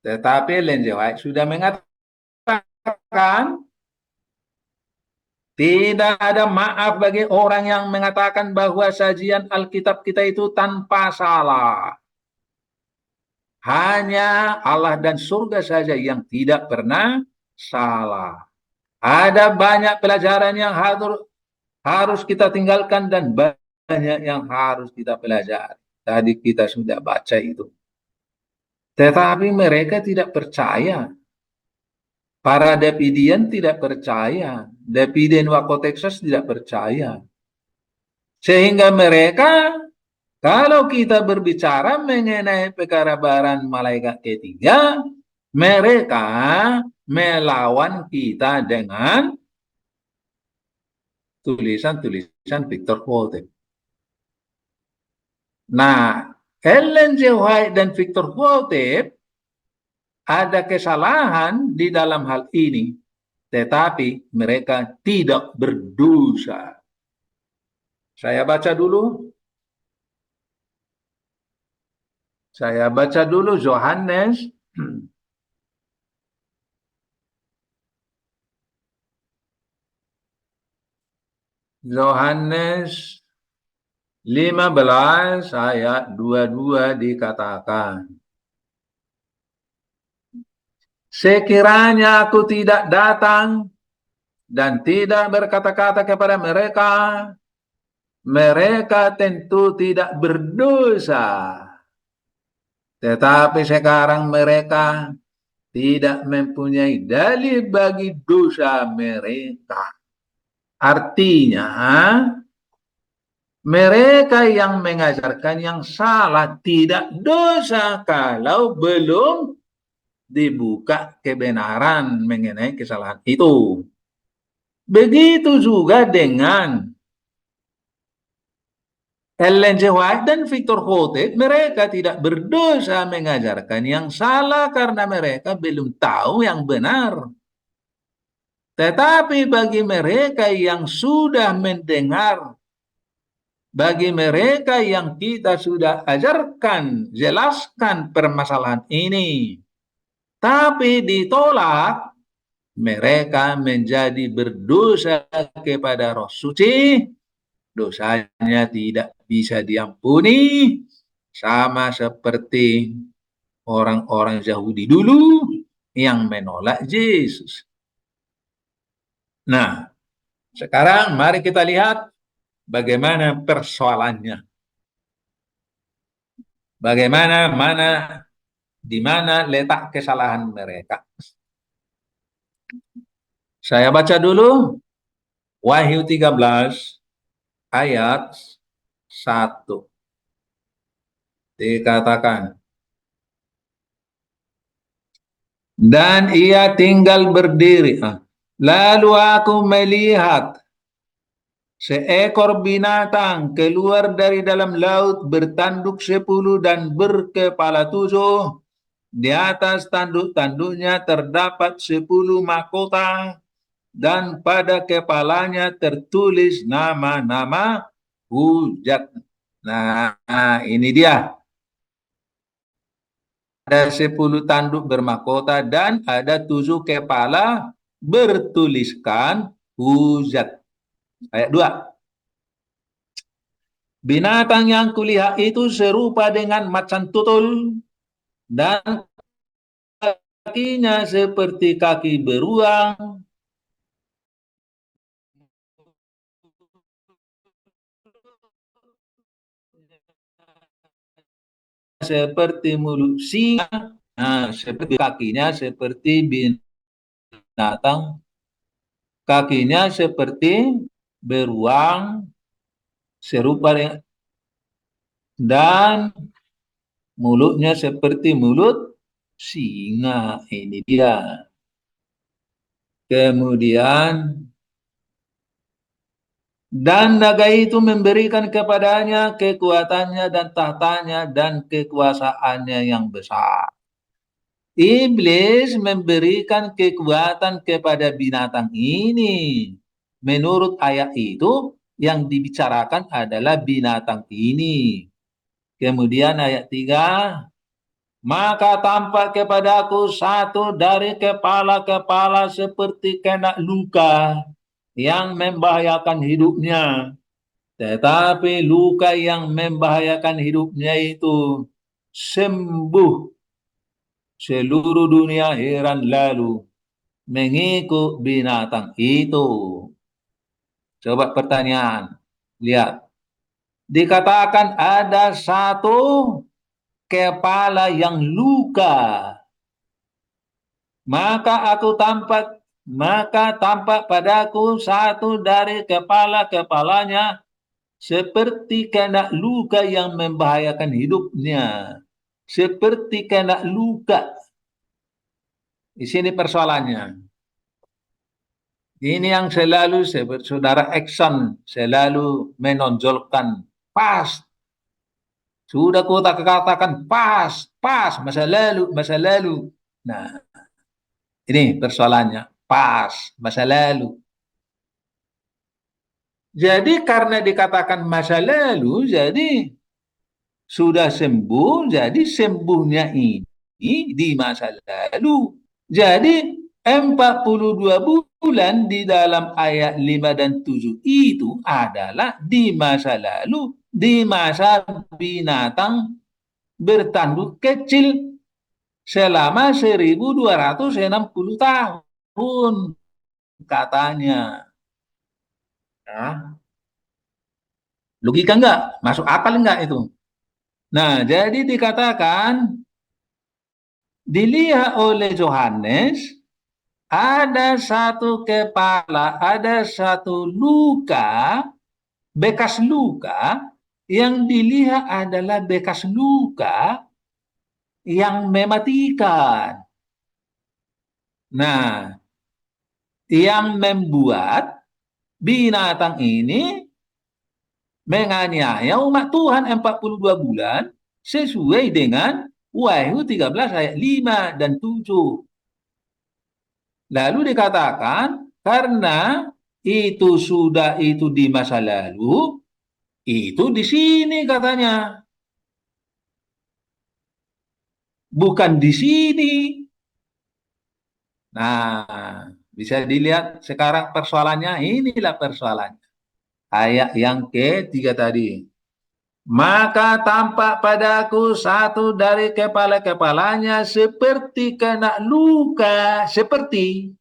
Tetapi Ellen G. White sudah mengatakan tidak ada maaf bagi orang yang mengatakan bahwa sajian Alkitab kita itu tanpa salah. Hanya Allah dan surga saja yang tidak pernah salah. Ada banyak pelajaran yang harus kita tinggalkan dan banyak yang harus kita pelajari. Tadi kita sudah baca itu. Tetapi mereka tidak percaya. Para Davidian tidak percaya. Davidian Wako Texas tidak percaya. Sehingga mereka, kalau kita berbicara mengenai pekabaran malaikat ketiga, mereka melawan kita dengan tulisan-tulisan Victor Voltaire. Nah, Ellen G. White dan Victor Voltaire ada kesalahan di dalam hal ini, tetapi mereka tidak berdosa. Saya baca dulu. Yohanes Yohanes 15 ayat 22 dikatakan, sekiranya aku tidak datang dan tidak berkata-kata kepada mereka, mereka tentu tidak berdosa. Tetapi sekarang mereka tidak mempunyai dalil bagi dosa mereka. Artinya, mereka yang mengajarkan yang salah tidak dosa kalau belum dibuka kebenaran mengenai kesalahan itu. Begitu juga dengan Ellen G. White dan Victor Houghton, mereka tidak berdosa mengajarkan yang salah karena mereka belum tahu yang benar. Tetapi bagi mereka yang sudah mendengar, bagi mereka yang kita sudah ajarkan, jelaskan permasalahan ini, tapi ditolak, mereka menjadi berdosa kepada Roh Suci, dosanya tidak bisa diampuni, sama seperti orang-orang Yahudi dulu yang menolak Yesus. Nah, sekarang mari kita lihat bagaimana persoalannya. Bagaimana di mana letak kesalahan mereka. Saya baca dulu Wahyu 13 ayat 1. Dikatakan, dan ia tinggal berdiri. Lalu aku melihat seekor binatang keluar dari dalam laut bertanduk 10 dan berkepala 7. Di atas tanduk-tanduknya terdapat 10 mahkota dan pada kepalanya tertulis nama-nama hujat. Nah, ini dia. Ada 10 tanduk bermahkota dan ada 7 kepala bertuliskan hujat. Ayat 2. Binatang yang kulihat itu serupa dengan macan tutul dan kakinya seperti kaki beruang, seperti mulut singa, seperti kakinya seperti binatang, kakinya seperti beruang, serupa dengan, dan mulutnya seperti mulut singa. Ini dia. Kemudian, dan naga itu memberikan kepadanya kekuatannya dan tahtanya dan kekuasaannya yang besar. Iblis memberikan kekuatan kepada binatang ini. Menurut ayat itu, yang dibicarakan adalah binatang ini. Kemudian ayat 3, maka tampak kepadaku satu dari kepala-kepala seperti kena luka yang membahayakan hidupnya. Tetapi luka yang membahayakan hidupnya itu sembuh. Seluruh dunia heran lalu mengikut binatang itu. Coba pertanyaan, lihat. Dikatakan ada satu kepala yang luka. Maka tampak padaku satu dari kepala-kepalanya seperti kena luka yang membahayakan hidupnya. Seperti kena luka. Di sini persoalannya. Ini yang selalu saudara Exxon selalu menonjolkan pas. Sudah kota katakan pas, masa lalu. Nah, ini persoalannya, pas, masa lalu. Jadi karena dikatakan masa lalu, jadi sudah sembuh, jadi sembuhnya ini di masa lalu. Jadi 42 bulan di dalam ayat 5 dan 7 itu adalah di masa lalu, di masa binatang bertanduk kecil selama 1260 tahun katanya. Nah, logika enggak? Masuk akal enggak itu? Nah, jadi dikatakan, dilihat oleh Yohanes, ada satu kepala, ada satu luka, bekas luka, yang dilihat adalah bekas luka yang mematikan. Nah, yang membuat binatang ini menganiaya umat Tuhan 42 bulan sesuai dengan Wahyu 13 ayat 5 dan 7. Lalu dikatakan karena itu di masa lalu, itu di sini katanya, bukan di sini. Nah, bisa dilihat sekarang persoalannya, inilah persoalannya. Ayat yang ketiga tadi. Maka tampak padaku satu dari kepala-kepalanya seperti kena luka, seperti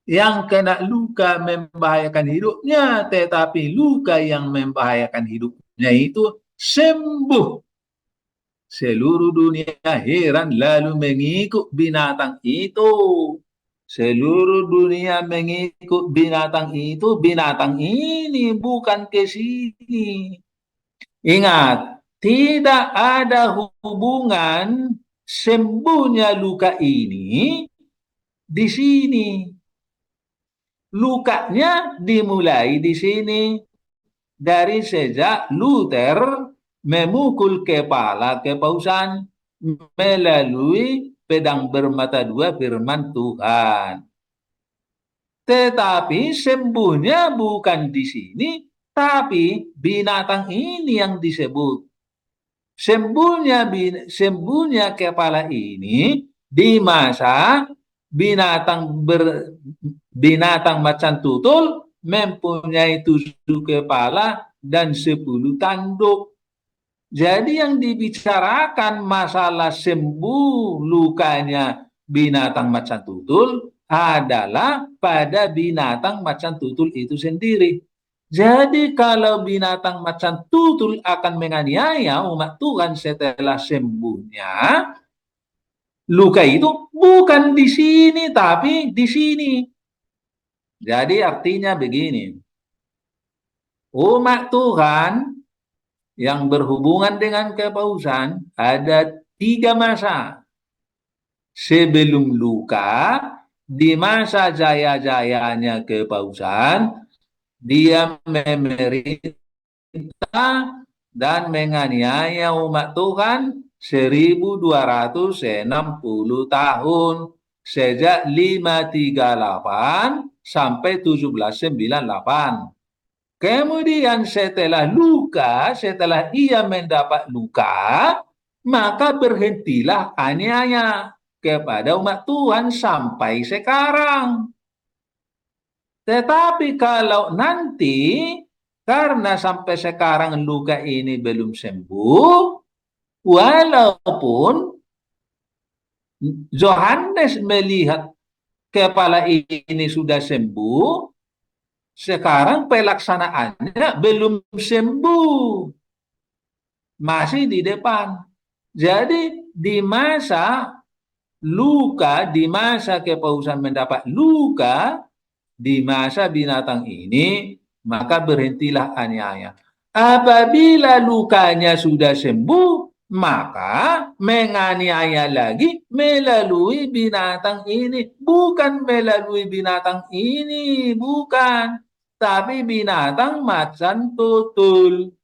yang kena luka membahayakan hidupnya, tetapi luka yang membahayakan hidupnya itu sembuh. Seluruh dunia heran lalu mengikut binatang itu. Seluruh dunia mengikut binatang itu. Binatang ini bukan ke sini. Ingat, tidak ada hubungan sembuhnya luka ini di sini. Lukanya dimulai di sini dari sejak Luther memukul kepala kepausan melalui pedang bermata dua firman Tuhan. Tetapi sembuhnya bukan di sini, tapi binatang ini yang disebut. Sembuhnya kepala ini di masa binatang macan tutul mempunyai 7 kepala dan 10 tanduk. Jadi yang dibicarakan masalah sembuh lukanya binatang macan tutul adalah pada binatang macan tutul itu sendiri. Jadi kalau binatang macan tutul akan menganiaya umat Tuhan setelah sembuhnya, luka itu bukan di sini tapi di sini. Jadi artinya begini, umat Tuhan yang berhubungan dengan kepausan ada 3 masa. Sebelum luka, di masa jaya-jayanya kepausan, dia memerintah dan menganiaya umat Tuhan 1260 tahun sejak 538 sampai 1798. Kemudian setelah ia mendapat luka, maka berhentilah aniaya kepada umat Tuhan sampai sekarang. Tetapi kalau nanti karena sampai sekarang luka ini belum sembuh, walaupun Yohanes melihat kepala ini sudah sembuh, sekarang pelaksanaannya belum sembuh. Masih di depan. Jadi di masa luka, di masa kepausan mendapat luka, di masa binatang ini, maka berhentilah aniaya. Apabila lukanya sudah sembuh, maka menganiaya lagi melalui binatang ini. Bukan melalui binatang ini, bukan. Tapi binatang macan tutul.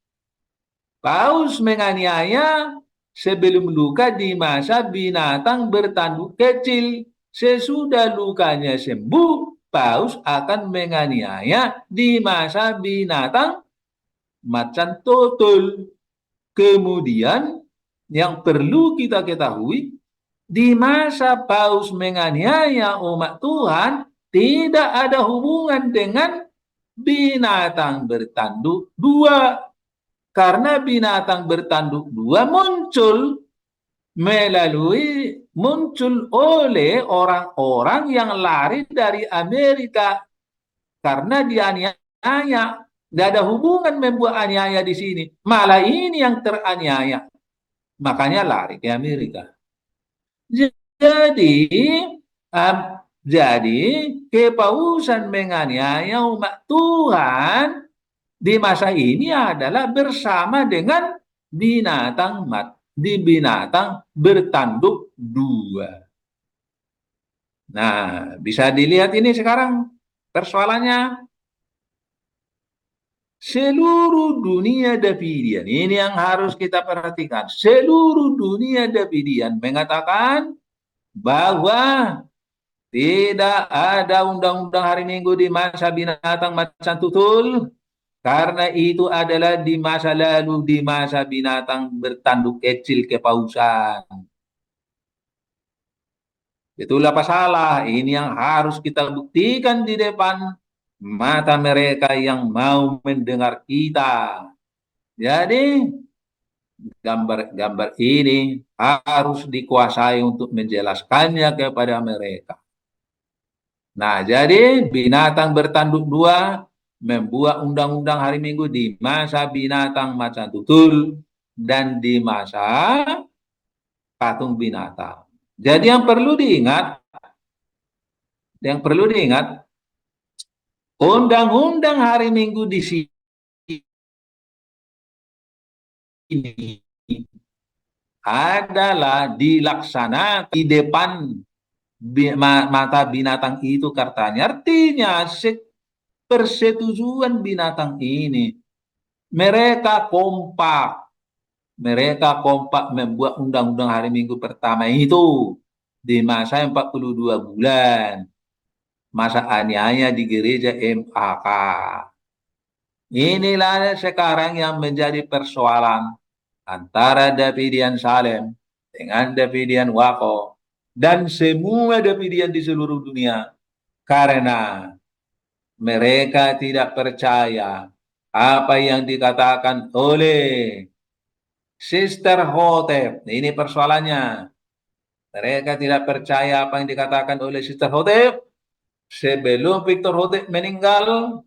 Paus menganiaya sebelum luka di masa binatang bertanduk kecil. Sesudah lukanya sembuh, paus akan menganiaya di masa binatang macan tutul. Kemudian yang perlu kita ketahui, Di masa Paus menganiaya umat Tuhan, tidak ada hubungan dengan binatang bertanduk dua. Karena binatang bertanduk dua muncul oleh orang-orang yang lari dari Amerika karena dianiaya. Tidak ada hubungan membuat aniaya di sini. Malah ini yang teraniaya. Makanya lari ke Amerika. Jadi, um, jadi kepausan menganiaya umat Tuhan di masa ini adalah bersama dengan binatang bertanduk dua. Nah, bisa dilihat ini sekarang persoalannya seluruh dunia Davidian. Ini yang harus kita perhatikan. Seluruh dunia Davidian mengatakan bahwa tidak ada undang-undang hari Minggu di masa binatang macan tutul. Karena itu adalah di masa lalu, di masa binatang bertanduk kecil kepausan. Itulah apa salah? Ini yang harus kita buktikan di depan mata mereka yang mau mendengar kita. Jadi gambar-gambar ini harus dikuasai untuk menjelaskannya kepada mereka. Nah, jadi binatang bertanduk dua membuat undang-undang hari Minggu di masa binatang macan tutul dan di masa patung binatang. Jadi yang perlu diingat, undang-undang hari Minggu di sini adalah dilaksanakan di depan mata binatang itu katanya. Artinya persetujuan binatang ini. Mereka kompak membuat undang-undang hari Minggu pertama itu di masa 42 bulan. Masa aniaya di gereja MAK. Inilah sekarang yang menjadi persoalan antara Davidian Salem dengan Davidian Wako dan semua Davidian di seluruh dunia. Karena mereka tidak percaya apa yang dikatakan oleh Sister Hotep. Ini persoalannya. Mereka tidak percaya apa yang dikatakan oleh Sister Hotep. Sebelum Victor Hotep meninggal,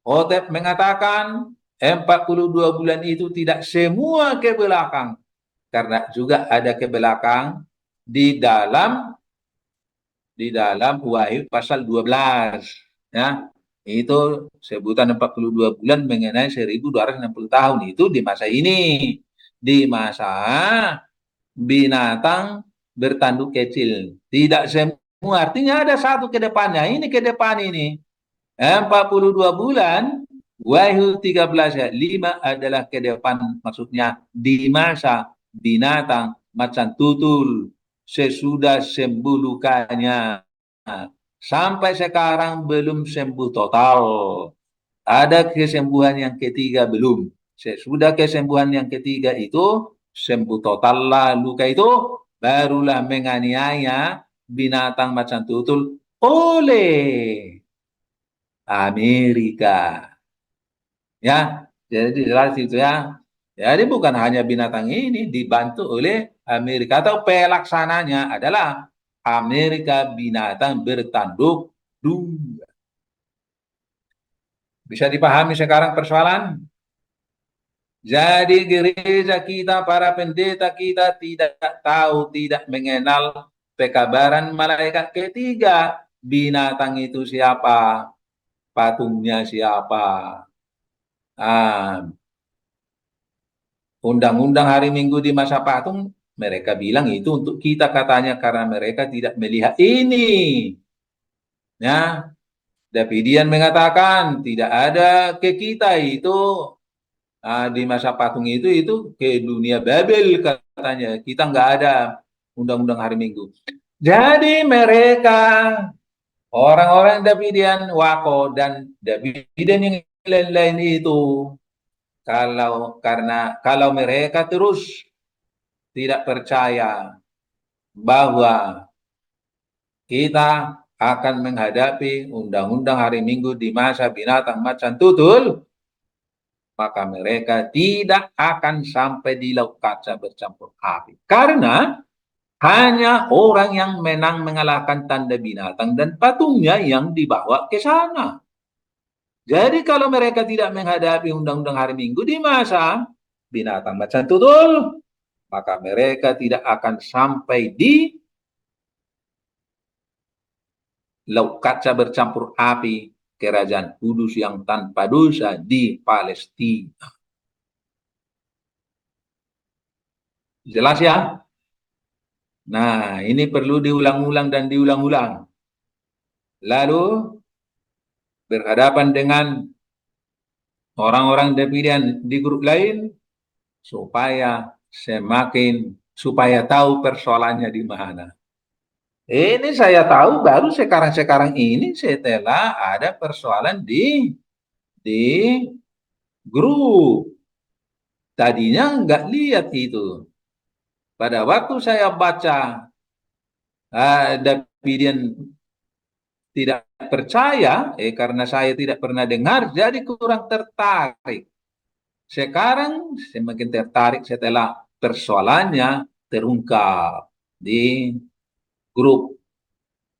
Hotep mengatakan 42 bulan itu tidak semua ke belakang. Karena juga ada ke belakang di dalam Wahyu pasal 12. Ya, itu sebutan 42 bulan mengenai 1260 tahun. Itu di masa ini. Di masa binatang bertanduk kecil. Tidak semua, artinya ada satu ke depannya. Ini ke depan ini. 42 bulan, Wahyu 13 ayat 5 adalah ke depan, maksudnya di masa binatang macan tutul sesudah sembuh lukanya. Sampai sekarang belum sembuh total. Ada kesembuhan yang ketiga belum. Sesudah kesembuhan yang ketiga itu sembuh total lah luka itu, barulah menganiaya binatang macan tutul oleh Amerika. Ya, jadi jelas itu ya. Jadi bukan hanya binatang ini dibantu oleh Amerika, atau pelaksananya adalah Amerika binatang bertanduk dua. Bisa dipahami sekarang persoalan? Jadi gereja kita, para pendeta kita tidak tahu, tidak mengenal pekabaran malaikat ketiga. Binatang itu siapa? Patungnya siapa? Ah, undang-undang hari Minggu di masa patung, mereka bilang itu untuk kita katanya karena mereka tidak melihat ini. Ya, Davidian mengatakan tidak ada ke kita itu, di masa patung itu ke dunia Babel katanya. Kita nggak ada undang-undang hari Minggu. Jadi mereka orang-orang Davidian Wako dan Davidian yang lain-lain itu, kalau mereka terus tidak percaya bahwa kita akan menghadapi undang-undang hari Minggu di masa binatang macan tutul, maka mereka tidak akan sampai di laut kaca bercampur api. Karena hanya orang yang menang mengalahkan tanda binatang dan patungnya yang dibawa ke sana. Jadi kalau mereka tidak menghadapi undang-undang hari Minggu di masa binatang macan tutul, maka mereka tidak akan sampai di laut kaca bercampur api kerajaan Kudus yang tanpa dosa di Palestina. Jelas ya? Nah, ini perlu diulang-ulang dan diulang-ulang. Lalu berhadapan dengan orang-orang Davidian di grup lain supaya tahu persoalannya di mana. Ini saya tahu baru sekarang-sekarang ini setelah ada persoalan di grup. Tadinya nggak lihat itu. Pada waktu saya baca Davidian tidak percaya, karena saya tidak pernah dengar, jadi kurang tertarik. Sekarang semakin tertarik setelah persoalannya terungkap di grup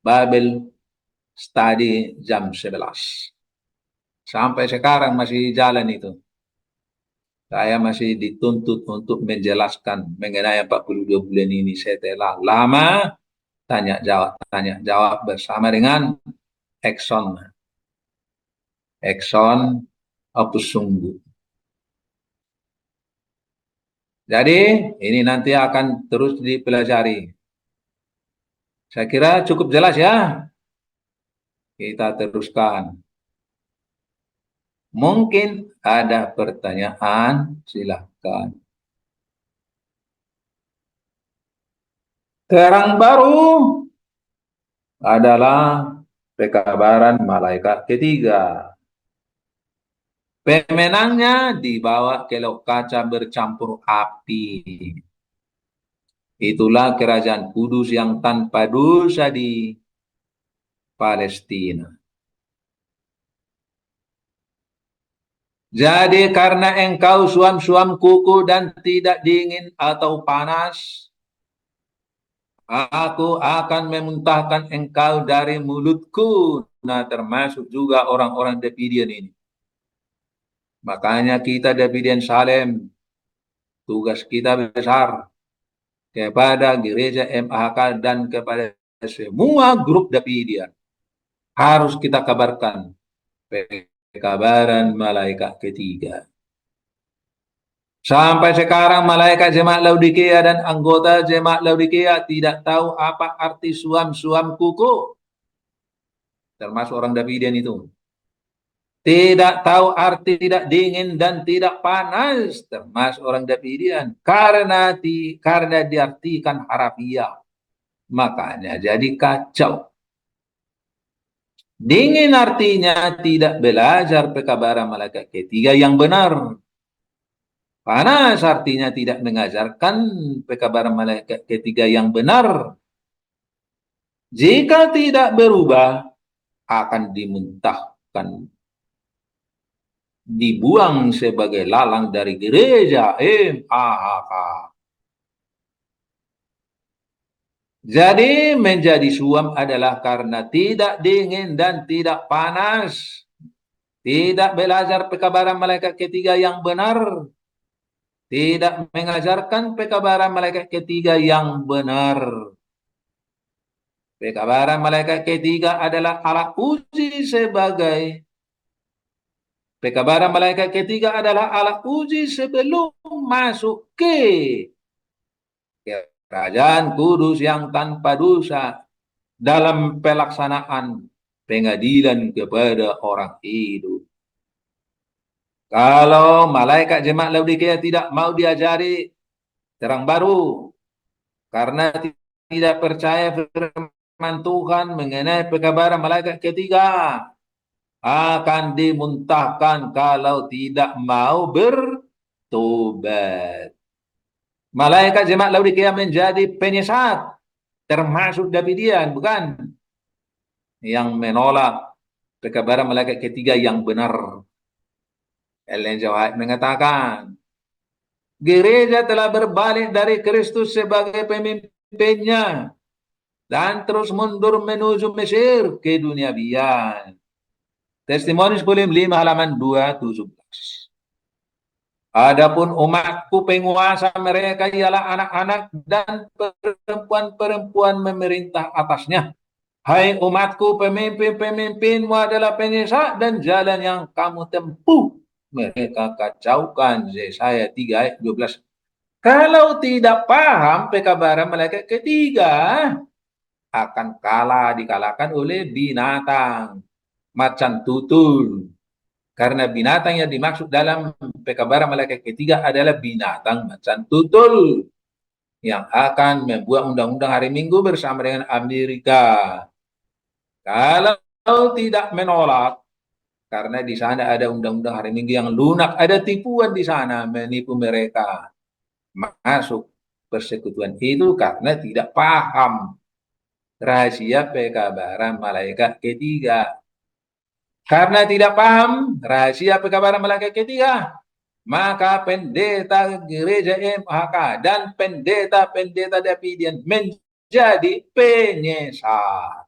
Babel Study jam 11. Sampai sekarang masih jalan itu. Saya masih dituntut untuk menjelaskan mengenai 42 bulan ini setelah lama tanya jawab bersama dengan Exxon Opus Sungguh. Jadi ini nanti akan terus dipelajari. Saya kira cukup jelas ya. Kita teruskan. Mungkin ada pertanyaan, silahkan. Terang baru adalah pekabaran malaikat ketiga. Pemenangnya dibawa ke laut kaca bercampur api. Itulah kerajaan Kudus yang tanpa dosa di Palestina. Jadi karena engkau suam-suam kuku dan tidak dingin atau panas, aku akan memuntahkan engkau dari mulutku. Nah, termasuk juga orang-orang Davidian ini. Makanya kita Davidian Salem, tugas kita besar kepada gereja MAHK dan kepada semua grup Davidian. Harus kita kabarkan pekabaran malaikat ketiga. Sampai sekarang malaikat jemaat Laodikia dan anggota jemaat Laodikia tidak tahu apa arti suam-suam kuku. Termasuk orang Davidian itu. Tidak tahu arti tidak dingin dan tidak panas. Termasuk orang Davidian. Karena diartikan harafiah. Makanya jadi kacau. Dingin artinya tidak belajar pekabaran malaikat ketiga yang benar. Panas artinya tidak mengajarkan pekabaran malaikat ketiga yang benar. Jika tidak berubah, akan dimuntahkan, dibuang sebagai lalang dari gereja MAHK. Jadi menjadi suam adalah karena tidak dingin dan tidak panas. Tidak belajar pekabaran malaikat ketiga yang benar. Tidak mengajarkan pekabaran malaikat ketiga yang benar. Pekabaran malaikat ketiga adalah alat uji sebagai pekabaran malaikat ketiga adalah alat uji sebelum masuk ke kerajaan Kudus yang tanpa dosa dalam pelaksanaan pengadilan kepada orang hidup. Kalau malaikat jemaat Laodikia tidak mau diajari terang baru karena tidak percaya firman Tuhan mengenai pekabaran malaikat ketiga, akan dimuntahkan kalau tidak mau bertobat. Malaikat jemaat Laodikia menjadi penyesat termasuk Davidian, bukan? Yang menolak pekabaran malaikat ketiga yang benar. Ellen G. White mengatakan, gereja telah berbalik dari Kristus sebagai pemimpinnya dan terus mundur menuju Mesir ke dunia bian. Testimoni Volume 5 halaman 217. Adapun umatku penguasa mereka ialah anak-anak dan perempuan-perempuan memerintah atasnya. Hai umatku, pemimpin-pemimpinmu adalah penyesat dan jalan yang kamu tempuh mereka kacaukan. Yesaya 3 ayat 12. Kalau tidak paham pekabaran malaikat ketiga, akan kalah dikalahkan oleh binatang macan tutul. Karena binatang yang dimaksud dalam pekabaran malaikat ketiga adalah binatang macan tutul yang akan membuat undang-undang hari Minggu bersama dengan Amerika. Kalau tidak menolak, karena di sana ada undang-undang hari Minggu yang lunak, ada tipuan di sana menipu mereka masuk persekutuan itu karena tidak paham rahasia pekabaran malaikat ketiga. Karena tidak paham rahasia pekabaran malaikat ketiga, maka pendeta gereja MHK dan pendeta-pendeta Davidian menjadi penyesat.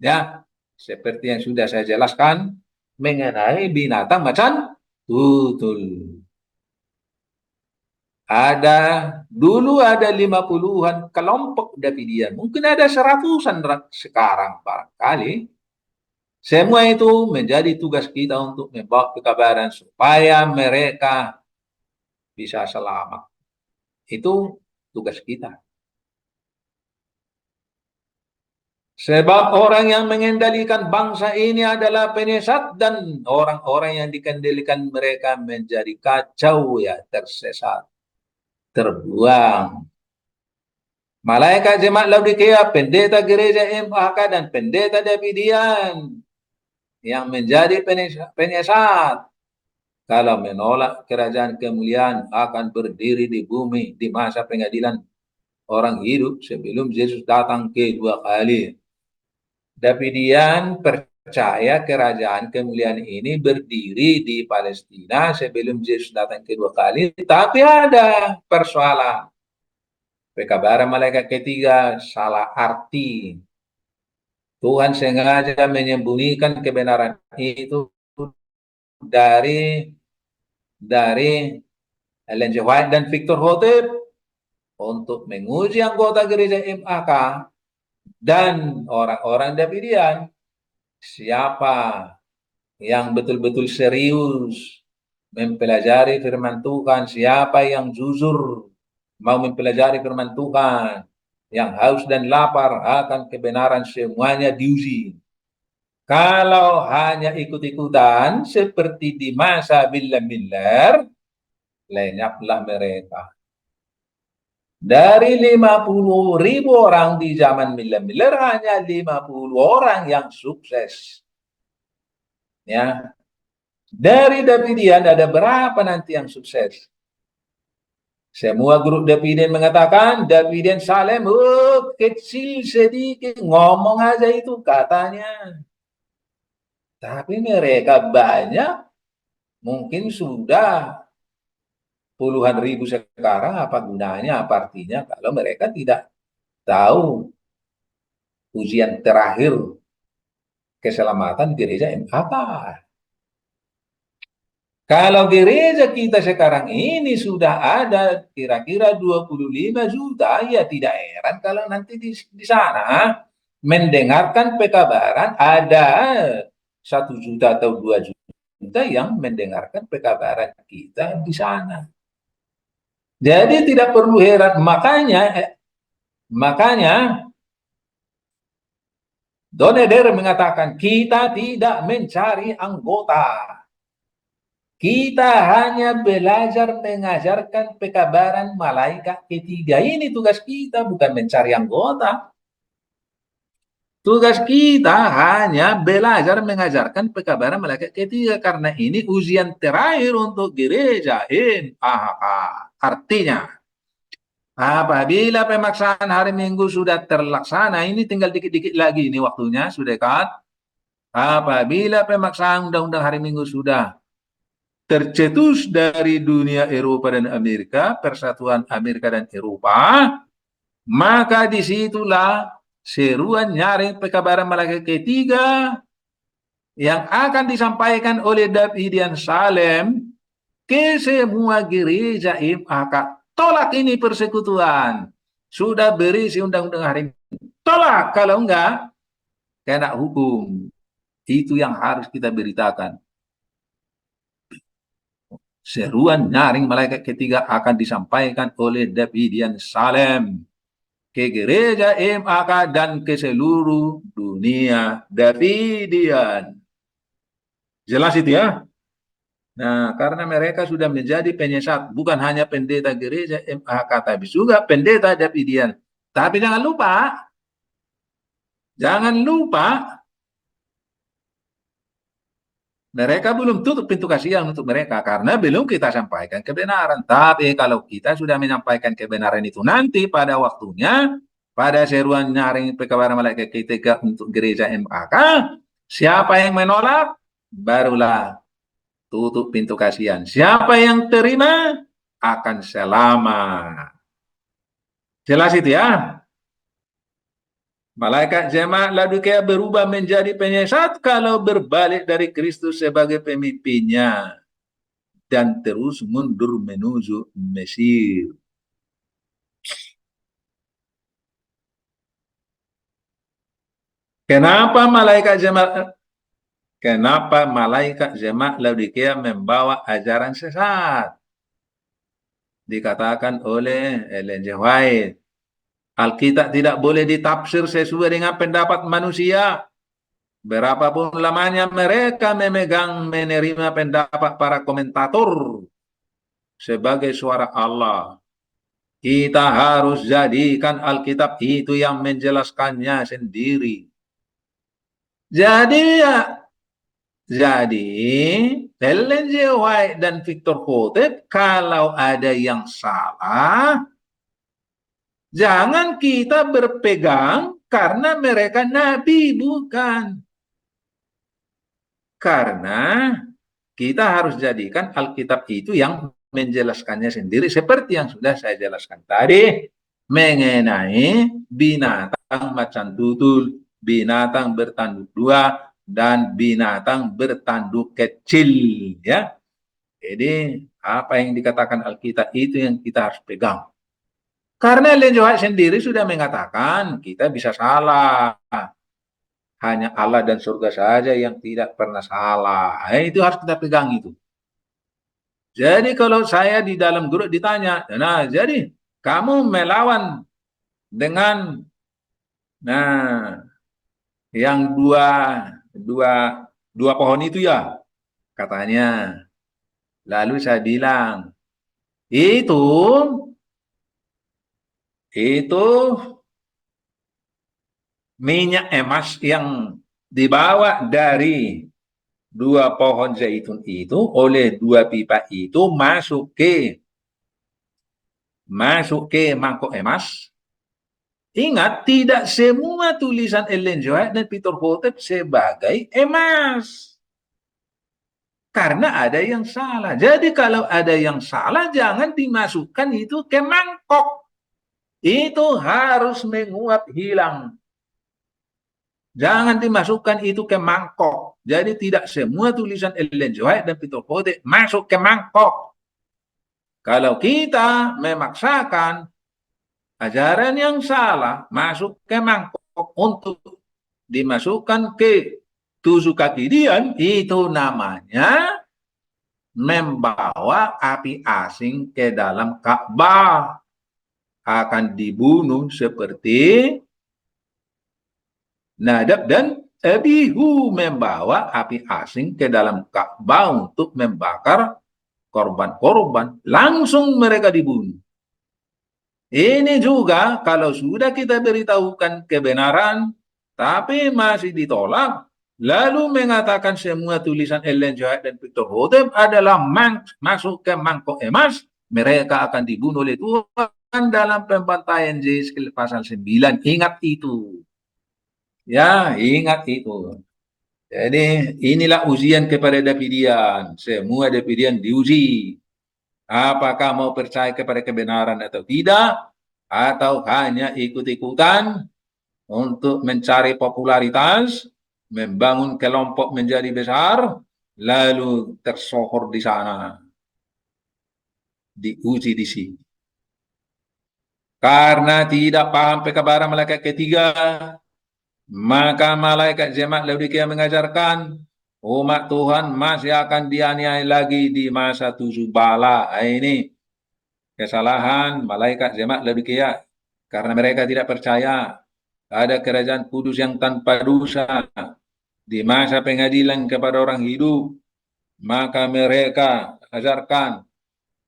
Ya, seperti yang sudah saya jelaskan mengenai binatang macan tutul. Dulu ada 50-an kelompok Davidian. Mungkin ada 100-an sekarang barangkali. Semua itu menjadi tugas kita untuk membawa kekabaran supaya mereka bisa selamat. Itu tugas kita. Sebab orang yang mengendalikan bangsa ini adalah penyesat dan orang-orang yang dikendalikan mereka menjadi kacau, ya, tersesat, terbuang. Malaikat jemaat Laodikia, pendeta gereja MHK dan pendeta Davidian yang menjadi penyesat kalau menolak kerajaan kemuliaan akan berdiri di bumi di masa pengadilan orang hidup sebelum Yesus datang kedua kali. Davidian percaya kerajaan kemuliaan ini berdiri di Palestina sebelum Yesus datang kedua kali, tapi ada persoalan. Pekabaran malaikat ketiga salah arti. Tuhan sengaja menyembunyikan kebenaran itu dari Ellen G. White dan Victor Hotep untuk menguji anggota gereja MAK dan orang-orang Davidian siapa yang betul-betul serius mempelajari firman Tuhan, siapa yang jujur mau mempelajari firman Tuhan, yang haus dan lapar akan kebenaran semuanya diuji. Kalau hanya ikut-ikutan seperti di masa William Miller, lenyaplah mereka. Dari 50.000 orang di zaman William Miller, hanya 50 orang yang sukses. Ya. Dari Davidian ada berapa nanti yang sukses? Semua grup Davidian mengatakan Davidian Salem kecil sedikit, ngomong aja itu katanya. Tapi mereka banyak, mungkin sudah puluhan ribu sekarang. Apa gunanya, apa artinya kalau mereka tidak tahu ujian terakhir keselamatan gereja MHK. Kalau gereja kita sekarang ini sudah ada kira-kira 25 juta, ya tidak heran kalau nanti di sana mendengarkan pekabaran ada 1 juta atau 2 juta yang mendengarkan pekabaran kita di sana. Jadi tidak perlu heran, makanya Don Eder mengatakan kita tidak mencari anggota. Kita hanya belajar mengajarkan pekabaran malaikat ketiga. Ini tugas kita, bukan mencari anggota. Tugas kita hanya belajar mengajarkan pekabaran malaikat ketiga. Karena ini ujian terakhir untuk gereja MAK. Apabila pemaksaan hari Minggu sudah terlaksana, ini tinggal dikit-dikit lagi ini waktunya, sudah dekat. Apabila pemaksaan undang-undang hari Minggu sudah tercetus dari dunia Eropa dan Amerika, Persatuan Amerika dan Eropa, maka disitulah seruan nyaring pekabaran malaikat ketiga yang akan disampaikan oleh Davidian Salem ke semua gereja MAK. Tolak ini persekutuan. Sudah berisi undang-undang hari ini. Tolak. Kalau enggak, kena hukum. Itu yang harus kita beritakan. Seruan nyaring malaikat ketiga akan disampaikan oleh Davidian Salem ke gereja MAK dan ke seluruh dunia Davidian. Jelas itu ya? Nah, karena mereka sudah menjadi penyesat, bukan hanya pendeta gereja MAK, tapi juga pendeta Davidian. Tapi jangan lupa, mereka belum tutup pintu kasihan untuk mereka, karena belum kita sampaikan kebenaran. Tapi kalau kita sudah menyampaikan kebenaran itu nanti pada waktunya, pada seruan nyaring pekabaran malaikat ketiga untuk gereja MAK, siapa yang menolak, barulah tutup pintu kasihan. Siapa yang terima akan selamat. Jelas itu ya. Malaikat jemaat Laodikia berubah menjadi penyesat kalau berbalik dari Kristus sebagai pemimpinnya dan terus mundur menuju Mesir. Kenapa malaikat jemaat Laodikia membawa ajaran sesat? Dikatakan oleh Ellen G. White, Alkitab tidak boleh ditafsir sesuai dengan pendapat manusia. Berapapun lamanya mereka menerima pendapat para komentator sebagai suara Allah. Kita harus jadikan Alkitab itu yang menjelaskannya sendiri. Jadi Ellen G. White dan Victor Houghton, kalau ada yang salah, jangan kita berpegang karena mereka nabi, bukan. Karena kita harus jadikan Alkitab itu yang menjelaskannya sendiri, seperti yang sudah saya jelaskan tadi mengenai binatang macan tutul, binatang bertanduk dua, dan binatang bertanduk kecil, ya. Jadi apa yang dikatakan Alkitab itu yang kita harus pegang. Karena Ellen G. White sendiri sudah mengatakan kita bisa salah. Hanya Allah dan surga saja yang tidak pernah salah. Itu harus kita pegang itu. Jadi kalau saya di dalam grup ditanya, nah jadi kamu melawan dengan yang dua pohon itu ya, katanya. Lalu saya bilang, itu minyak emas yang dibawa dari dua pohon zaitun itu oleh dua pipa itu masuk ke mangkok emas. Ingat, tidak semua tulisan Ellen G. White dan Peter Houghton sebagai emas. Karena ada yang salah. Jadi kalau ada yang salah, jangan dimasukkan itu ke mangkok. Itu harus menguap hilang. Jangan dimasukkan itu ke mangkok. Jadi tidak semua tulisan Ellen G. White dan Peter Houghton masuk ke mangkok. Kalau kita memaksakan ajaran yang salah masuk ke mangkok untuk dimasukkan ke tusuk kaki Dian, itu namanya membawa api asing ke dalam Ka'bah. Akan dibunuh seperti Nadab dan Abihu membawa api asing ke dalam Ka'bah untuk membakar korban-korban. Langsung mereka dibunuh. Ini juga kalau sudah kita beritahukan kebenaran, tapi masih ditolak, lalu mengatakan semua tulisan Ellen G. White dan Victor Houghton adalah masuk ke mangkok emas, mereka akan dibunuh oleh Tuhan. dalam pembantaian Yeskiel pasal 9. Ingat itu. Ya, ingat itu. Jadi inilah ujian kepada Davidian. Semua Davidian diuji. Apakah mau percaya kepada kebenaran atau tidak? Atau hanya ikut-ikutan untuk mencari popularitas, membangun kelompok menjadi besar, lalu tersohor di sana. Diuji di sini. Karena tidak paham pekabaran malaikat ketiga, maka malaikat jemaat Laodikia mengajarkan umat Tuhan masih akan dianiaya lagi di masa 7 bala. Ini kesalahan malaikat jemaat Laodikia. Karena mereka tidak percaya ada kerajaan kudus yang tanpa dosa di masa pengadilan kepada orang hidup. Maka mereka ajarkan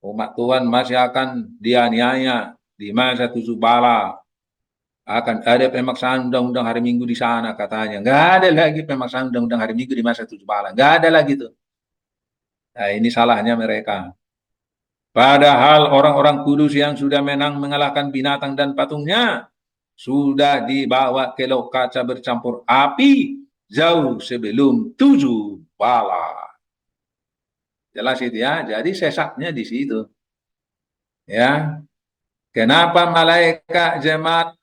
umat Tuhan masih akan dianiaya di masa 7 bala. Akan ada pemaksaan undang-undang hari Minggu di sana katanya. Nggak ada lagi pemaksaan undang-undang hari Minggu di masa 7 bala. Nggak ada lagi tuh. Nah, ini salahnya mereka. Padahal orang-orang kudus yang sudah menang mengalahkan binatang dan patungnya sudah dibawa ke laut kaca bercampur api jauh sebelum 7 bala. Jelas itu ya. Jadi sesatnya di situ. Ya. Kenapa malaikat jemaat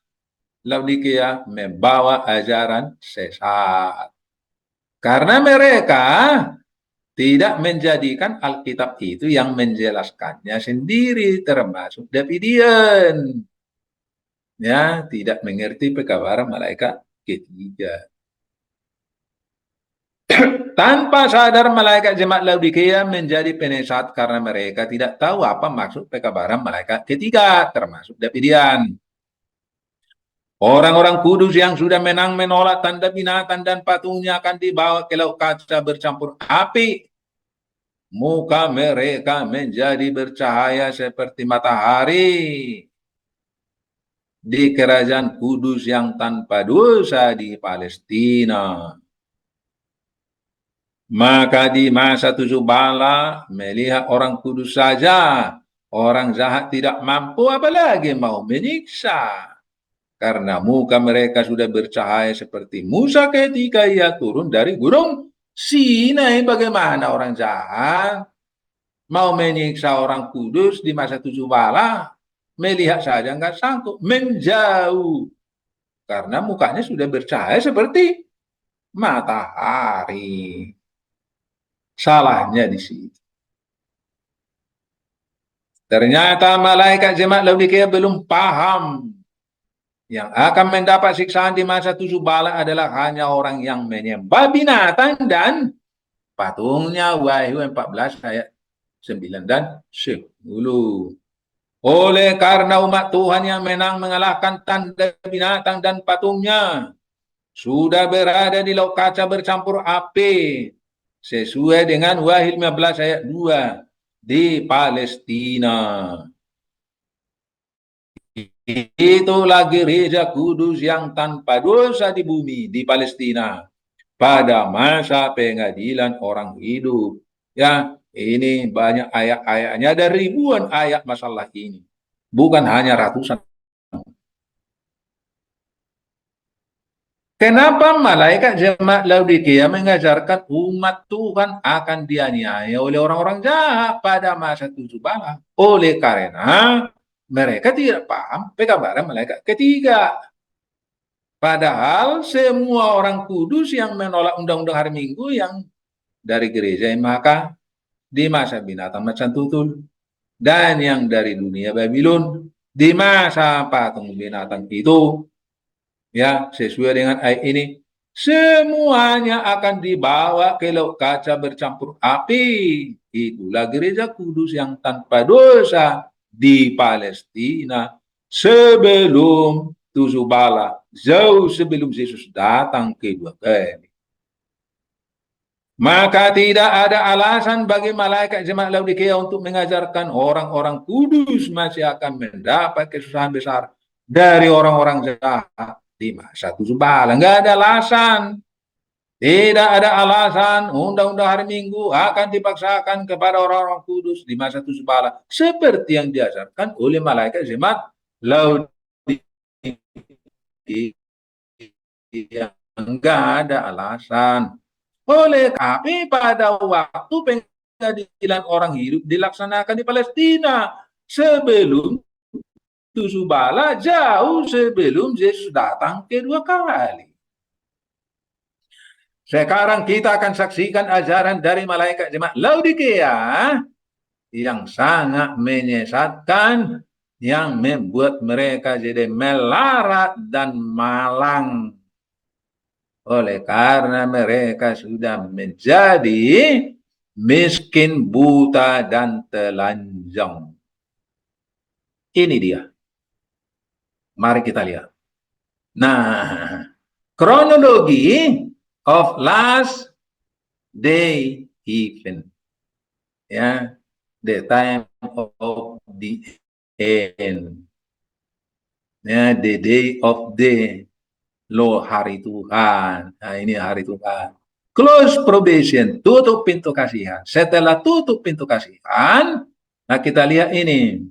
Laodikia membawa ajaran sesat? Karena mereka tidak menjadikan Alkitab itu yang menjelaskannya sendiri, termasuk Davidian. Ya, tidak mengerti pekabaran malaikat ketiga. Tanpa sadar malaikat jemaat Laodikia menjadi penyesat karena mereka tidak tahu apa maksud pekabaran malaikat ketiga, termasuk Davidian. Orang-orang kudus yang sudah menang menolak tanda binatang dan patungnya akan dibawa ke laut kaca bercampur api. Muka mereka menjadi bercahaya seperti matahari di kerajaan kudus yang tanpa dosa di Palestina. Maka di masa 7 bala melihat orang kudus saja, orang jahat tidak mampu apalagi mau menyiksa. Karena muka mereka sudah bercahaya seperti Musa ketika ia turun dari gunung Sinai. Bagaimana orang jahat mau menyiksa orang kudus di masa 7 bala, melihat saja nggak sanggup, menjauh. Karena mukanya sudah bercahaya seperti matahari. Salahnya di situ. Ternyata malaikat jemaat Laodikia belum paham. Yang akan mendapat siksaan di masa 7 bala adalah hanya orang yang menyembah binatang dan patungnya. Wahyu 14 ayat 9 dan 10. Oleh karena umat Tuhan yang menang mengalahkan tanda binatang dan patungnya sudah berada di laut kaca bercampur api sesuai dengan Wahyu 15 ayat 2 di Palestina. Itulah gereja kudus yang tanpa dosa di bumi di Palestina pada masa pengadilan orang hidup. Ya, ini banyak ayat-ayatnya, ada ribuan ayat masalah ini. Bukan hanya ratusan. Kenapa malaikat jemaat Laodikia mengajarkan umat Tuhan akan dianiaya oleh orang-orang jahat pada masa 7 bala? Oleh karena mereka tidak paham pekabaran malaikat ketiga. Padahal semua orang kudus yang menolak undang-undang hari Minggu yang dari gereja yang maka di masa binatang macan tutul dan yang dari dunia Babylon di masa patung binatang itu, ya sesuai dengan ayat ini, semuanya akan dibawa ke laut kaca bercampur api. Itulah gereja kudus yang tanpa dosa di Palestina sebelum 7 bala, jauh sebelum Yesus datang kedua kali. Maka tidak ada alasan bagi malaikat jemaat Laodikia untuk mengajarkan orang-orang kudus masih akan mendapat kesusahan besar dari orang-orang jahat di masa 7 bala. Nggak ada alasan. Tidak ada alasan undang-undang hari Minggu akan dipaksakan kepada orang-orang kudus di masa tujuh bala. Seperti yang diajarkan oleh malaikat jemaat Laodikia. Enggak ada alasan. Oleh tapi pada waktu pengadilan orang hidup dilaksanakan di Palestina sebelum tujuh bala, jauh sebelum Yesus datang kedua kali. Sekarang kita akan saksikan ajaran dari malaikat jemaat Laodikia yang sangat menyesatkan, yang membuat mereka jadi melarat dan malang. Oleh karena mereka sudah menjadi miskin, buta, dan telanjang. Ini dia. Mari kita lihat. Nah, kronologi of last day event. Ya, the time of the end. Ya, the day of the Lord, hari Tuhan. Nah, ini hari Tuhan. Close probation, tutup pintu kasihan. Setelah tutup pintu kasihan, nah kita lihat ini.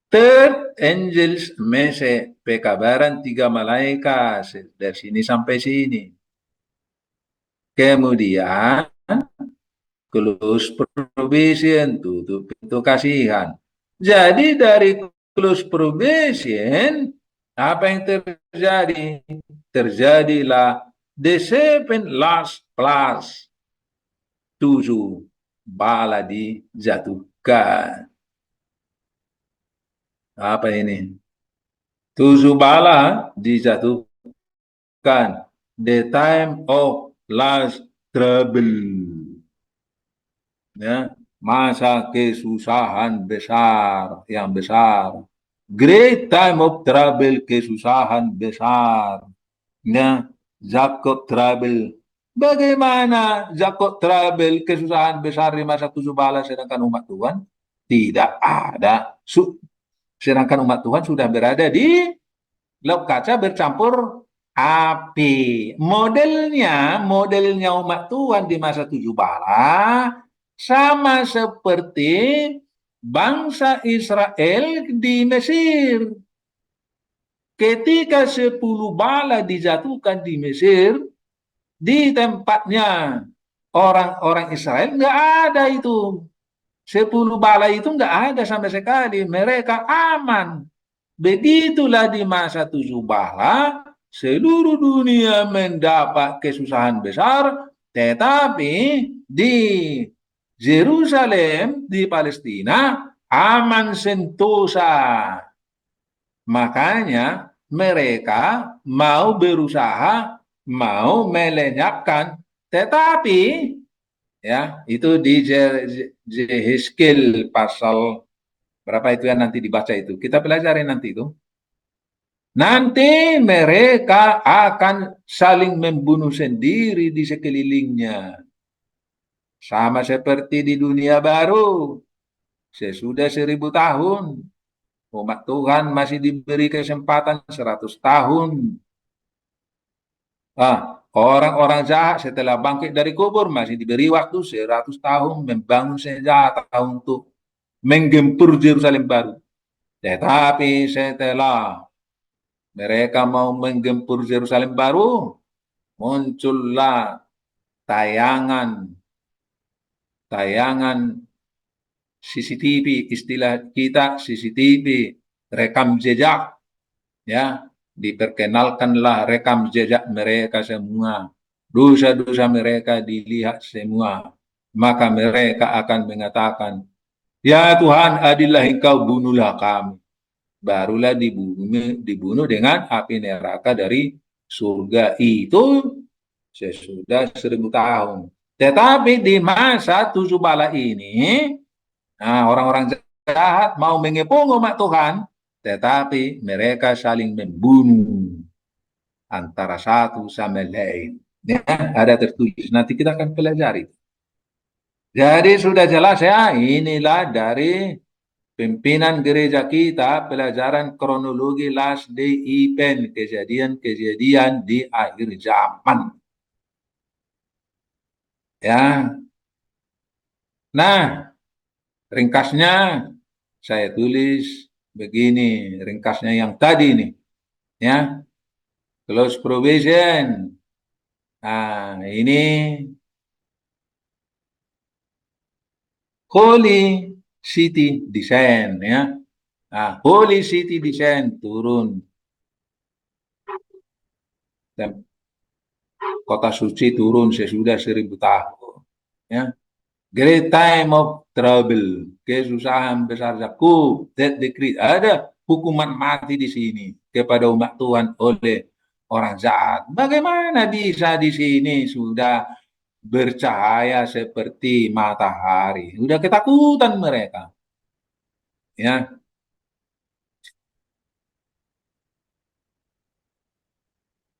Third angels message, pekabaran tiga malaikat dari sini sampai sini. Kemudian close probation, tutup pintu kasihan. Jadi dari close probation, apa yang terjadi? Terjadilah the seven last plus, tujuh bala dijatuhkan. Apa ini? Tujuh bala dijatuhkan. The time of last trouble. Ya, masa kesusahan besar, yang besar. Great time of trouble, kesusahan besar. Ya, Jacob trouble. Bagaimana Jacob trouble, kesusahan besar di masa tujuh bala, sedangkan umat Tuhan tidak ada. Sedangkan umat Tuhan sudah berada di laut kaca bercampur api. Modelnya umat Tuhan di masa tujuh bala sama seperti bangsa Israel di Mesir. Ketika 10 bala dijatuhkan di Mesir, di tempatnya orang-orang Israel nggak ada itu. 10 bala itu nggak ada sama sekali. Mereka aman. Begitulah di masa tujuh bala, seluruh dunia mendapat kesusahan besar, tetapi di Yerusalem, di Palestina, aman sentosa. Makanya mereka mau berusaha, mau melenyapkan, tetapi ya itu di Yehezkiel pasal berapa itu ya, nanti dibaca itu. Kita pelajari nanti itu. Nanti mereka akan saling membunuh sendiri di sekelilingnya. Sama seperti di dunia baru. Sesudah 1000 tahun. Umat Tuhan masih diberi kesempatan 100 tahun. Orang-orang jahat setelah bangkit dari kubur masih diberi waktu 100 tahun membangun senjata untuk menggempur Yerusalem baru. Tetapi setelah mereka mau menggempur Yerusalem baru, muncullah tayangan CCTV, istilah kita CCTV, rekam jejak, ya, diperkenalkanlah rekam jejak mereka semua, dosa-dosa mereka dilihat semua, maka mereka akan mengatakan, ya Tuhan, adillah Engkau, bunuhlah kami. Barulah dibunuh dengan api neraka dari surga itu sesudah 1000 tahun. Tetapi di masa tujuh bala ini, orang-orang jahat mau mengepung umat Tuhan, tetapi mereka saling membunuh antara satu sama lain. Ya, ada tertulis. Nanti kita akan pelajari. Jadi sudah jelas ya, inilah dari pimpinan gereja kita pelajaran kronologi last day event, kejadian-kejadian di akhir zaman. Ya. Nah, ringkasnya saya tulis begini, ringkasnya yang tadi nih, ya. Close provision. Nah, ini Holy City Design, ya. Nah, Holy City Design turun. Dan kota suci turun sesudah 1000 tahun. Ya. Great time of trouble, kesusahan besar Yakub, that decree, ada hukuman mati di sini kepada umat Tuhan oleh orang jahat. Bagaimana bisa di sini sudah bercahaya seperti matahari? Sudah ketakutan mereka. Ya,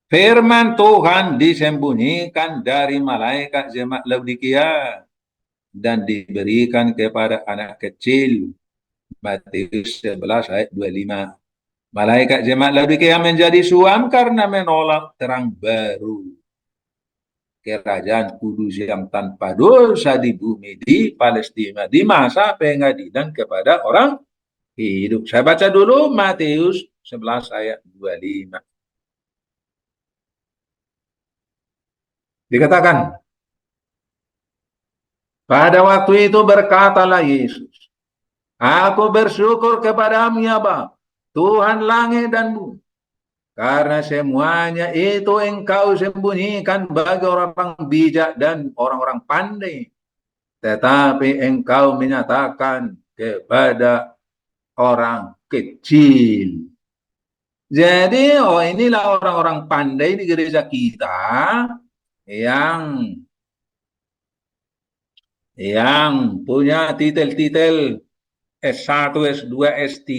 firman Tuhan disembunyikan dari malaikat jemaat Laodikia dan diberikan kepada anak kecil. Matius 11 ayat 25. Malaikat jemaat Laodikia menjadi suam karena menolak terang baru. Kerajaan kudus yang tanpa dosa di bumi di Palestina di masa pengadilan kepada orang hidup. Saya baca dulu Matius 11 ayat 25. Dikatakan, pada waktu itu berkatalah Yesus, aku bersyukur kepadamu ya Bapa, Tuhan langit dan bumi, karena semuanya itu engkau sembunyikan bagi orang bijak dan orang-orang pandai, tetapi engkau menyatakan kepada orang kecil. Jadi, inilah orang-orang pandai di gereja kita yang punya titel-titel S1, S2, S3,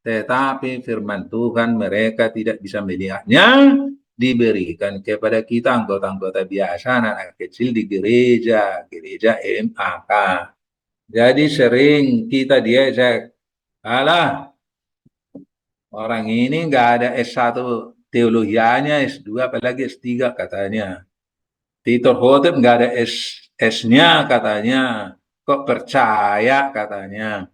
tetapi firman Tuhan mereka tidak bisa melihatnya, diberikan kepada kita anggota-anggota biasa, anak kecil di gereja MAK. Jadi sering kita diajak, alah orang ini nggak ada S1 teologianya, S2 apalagi S3 katanya. Titor Hotep nggak ada S-nya katanya. Kok percaya katanya.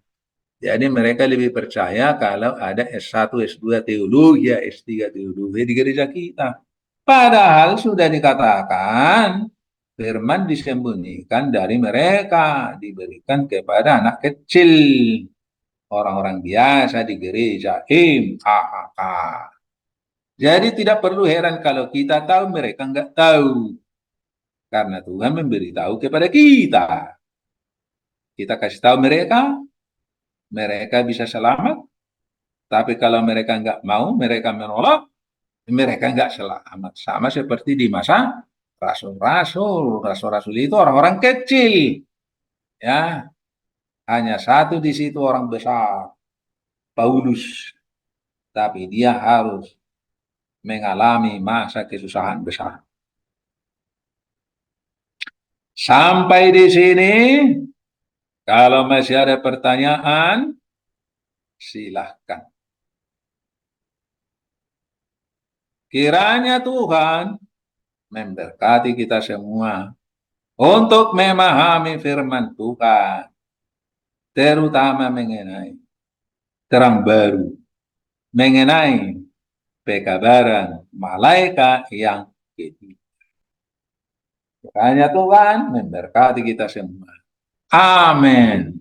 Jadi mereka lebih percaya kalau ada S1, S2 teologi, S3 teologi di gereja kita. Padahal sudah dikatakan, firman disembunyikan dari mereka, diberikan kepada anak kecil, orang-orang biasa di gereja MAK. Jadi tidak perlu heran kalau kita tahu, mereka nggak tahu. Karena Tuhan memberitahu kepada kita. Kita kasih tahu mereka, mereka bisa selamat. Tapi kalau mereka nggak mau, mereka menolak, mereka nggak selamat. Sama seperti di masa rasul-rasul. Rasul-rasul itu orang-orang kecil. Ya, hanya satu di situ orang besar, Paulus. Tapi dia harus mengalami masa kesusahan besar. Sampai di sini, kalau masih ada pertanyaan, silahkan. Kiranya Tuhan memberkati kita semua untuk memahami firman Tuhan, terutama mengenai terang baru, mengenai pekabaran malaikat yang ketiga. Kiranya Tuhan memberkati kita semua. Amin.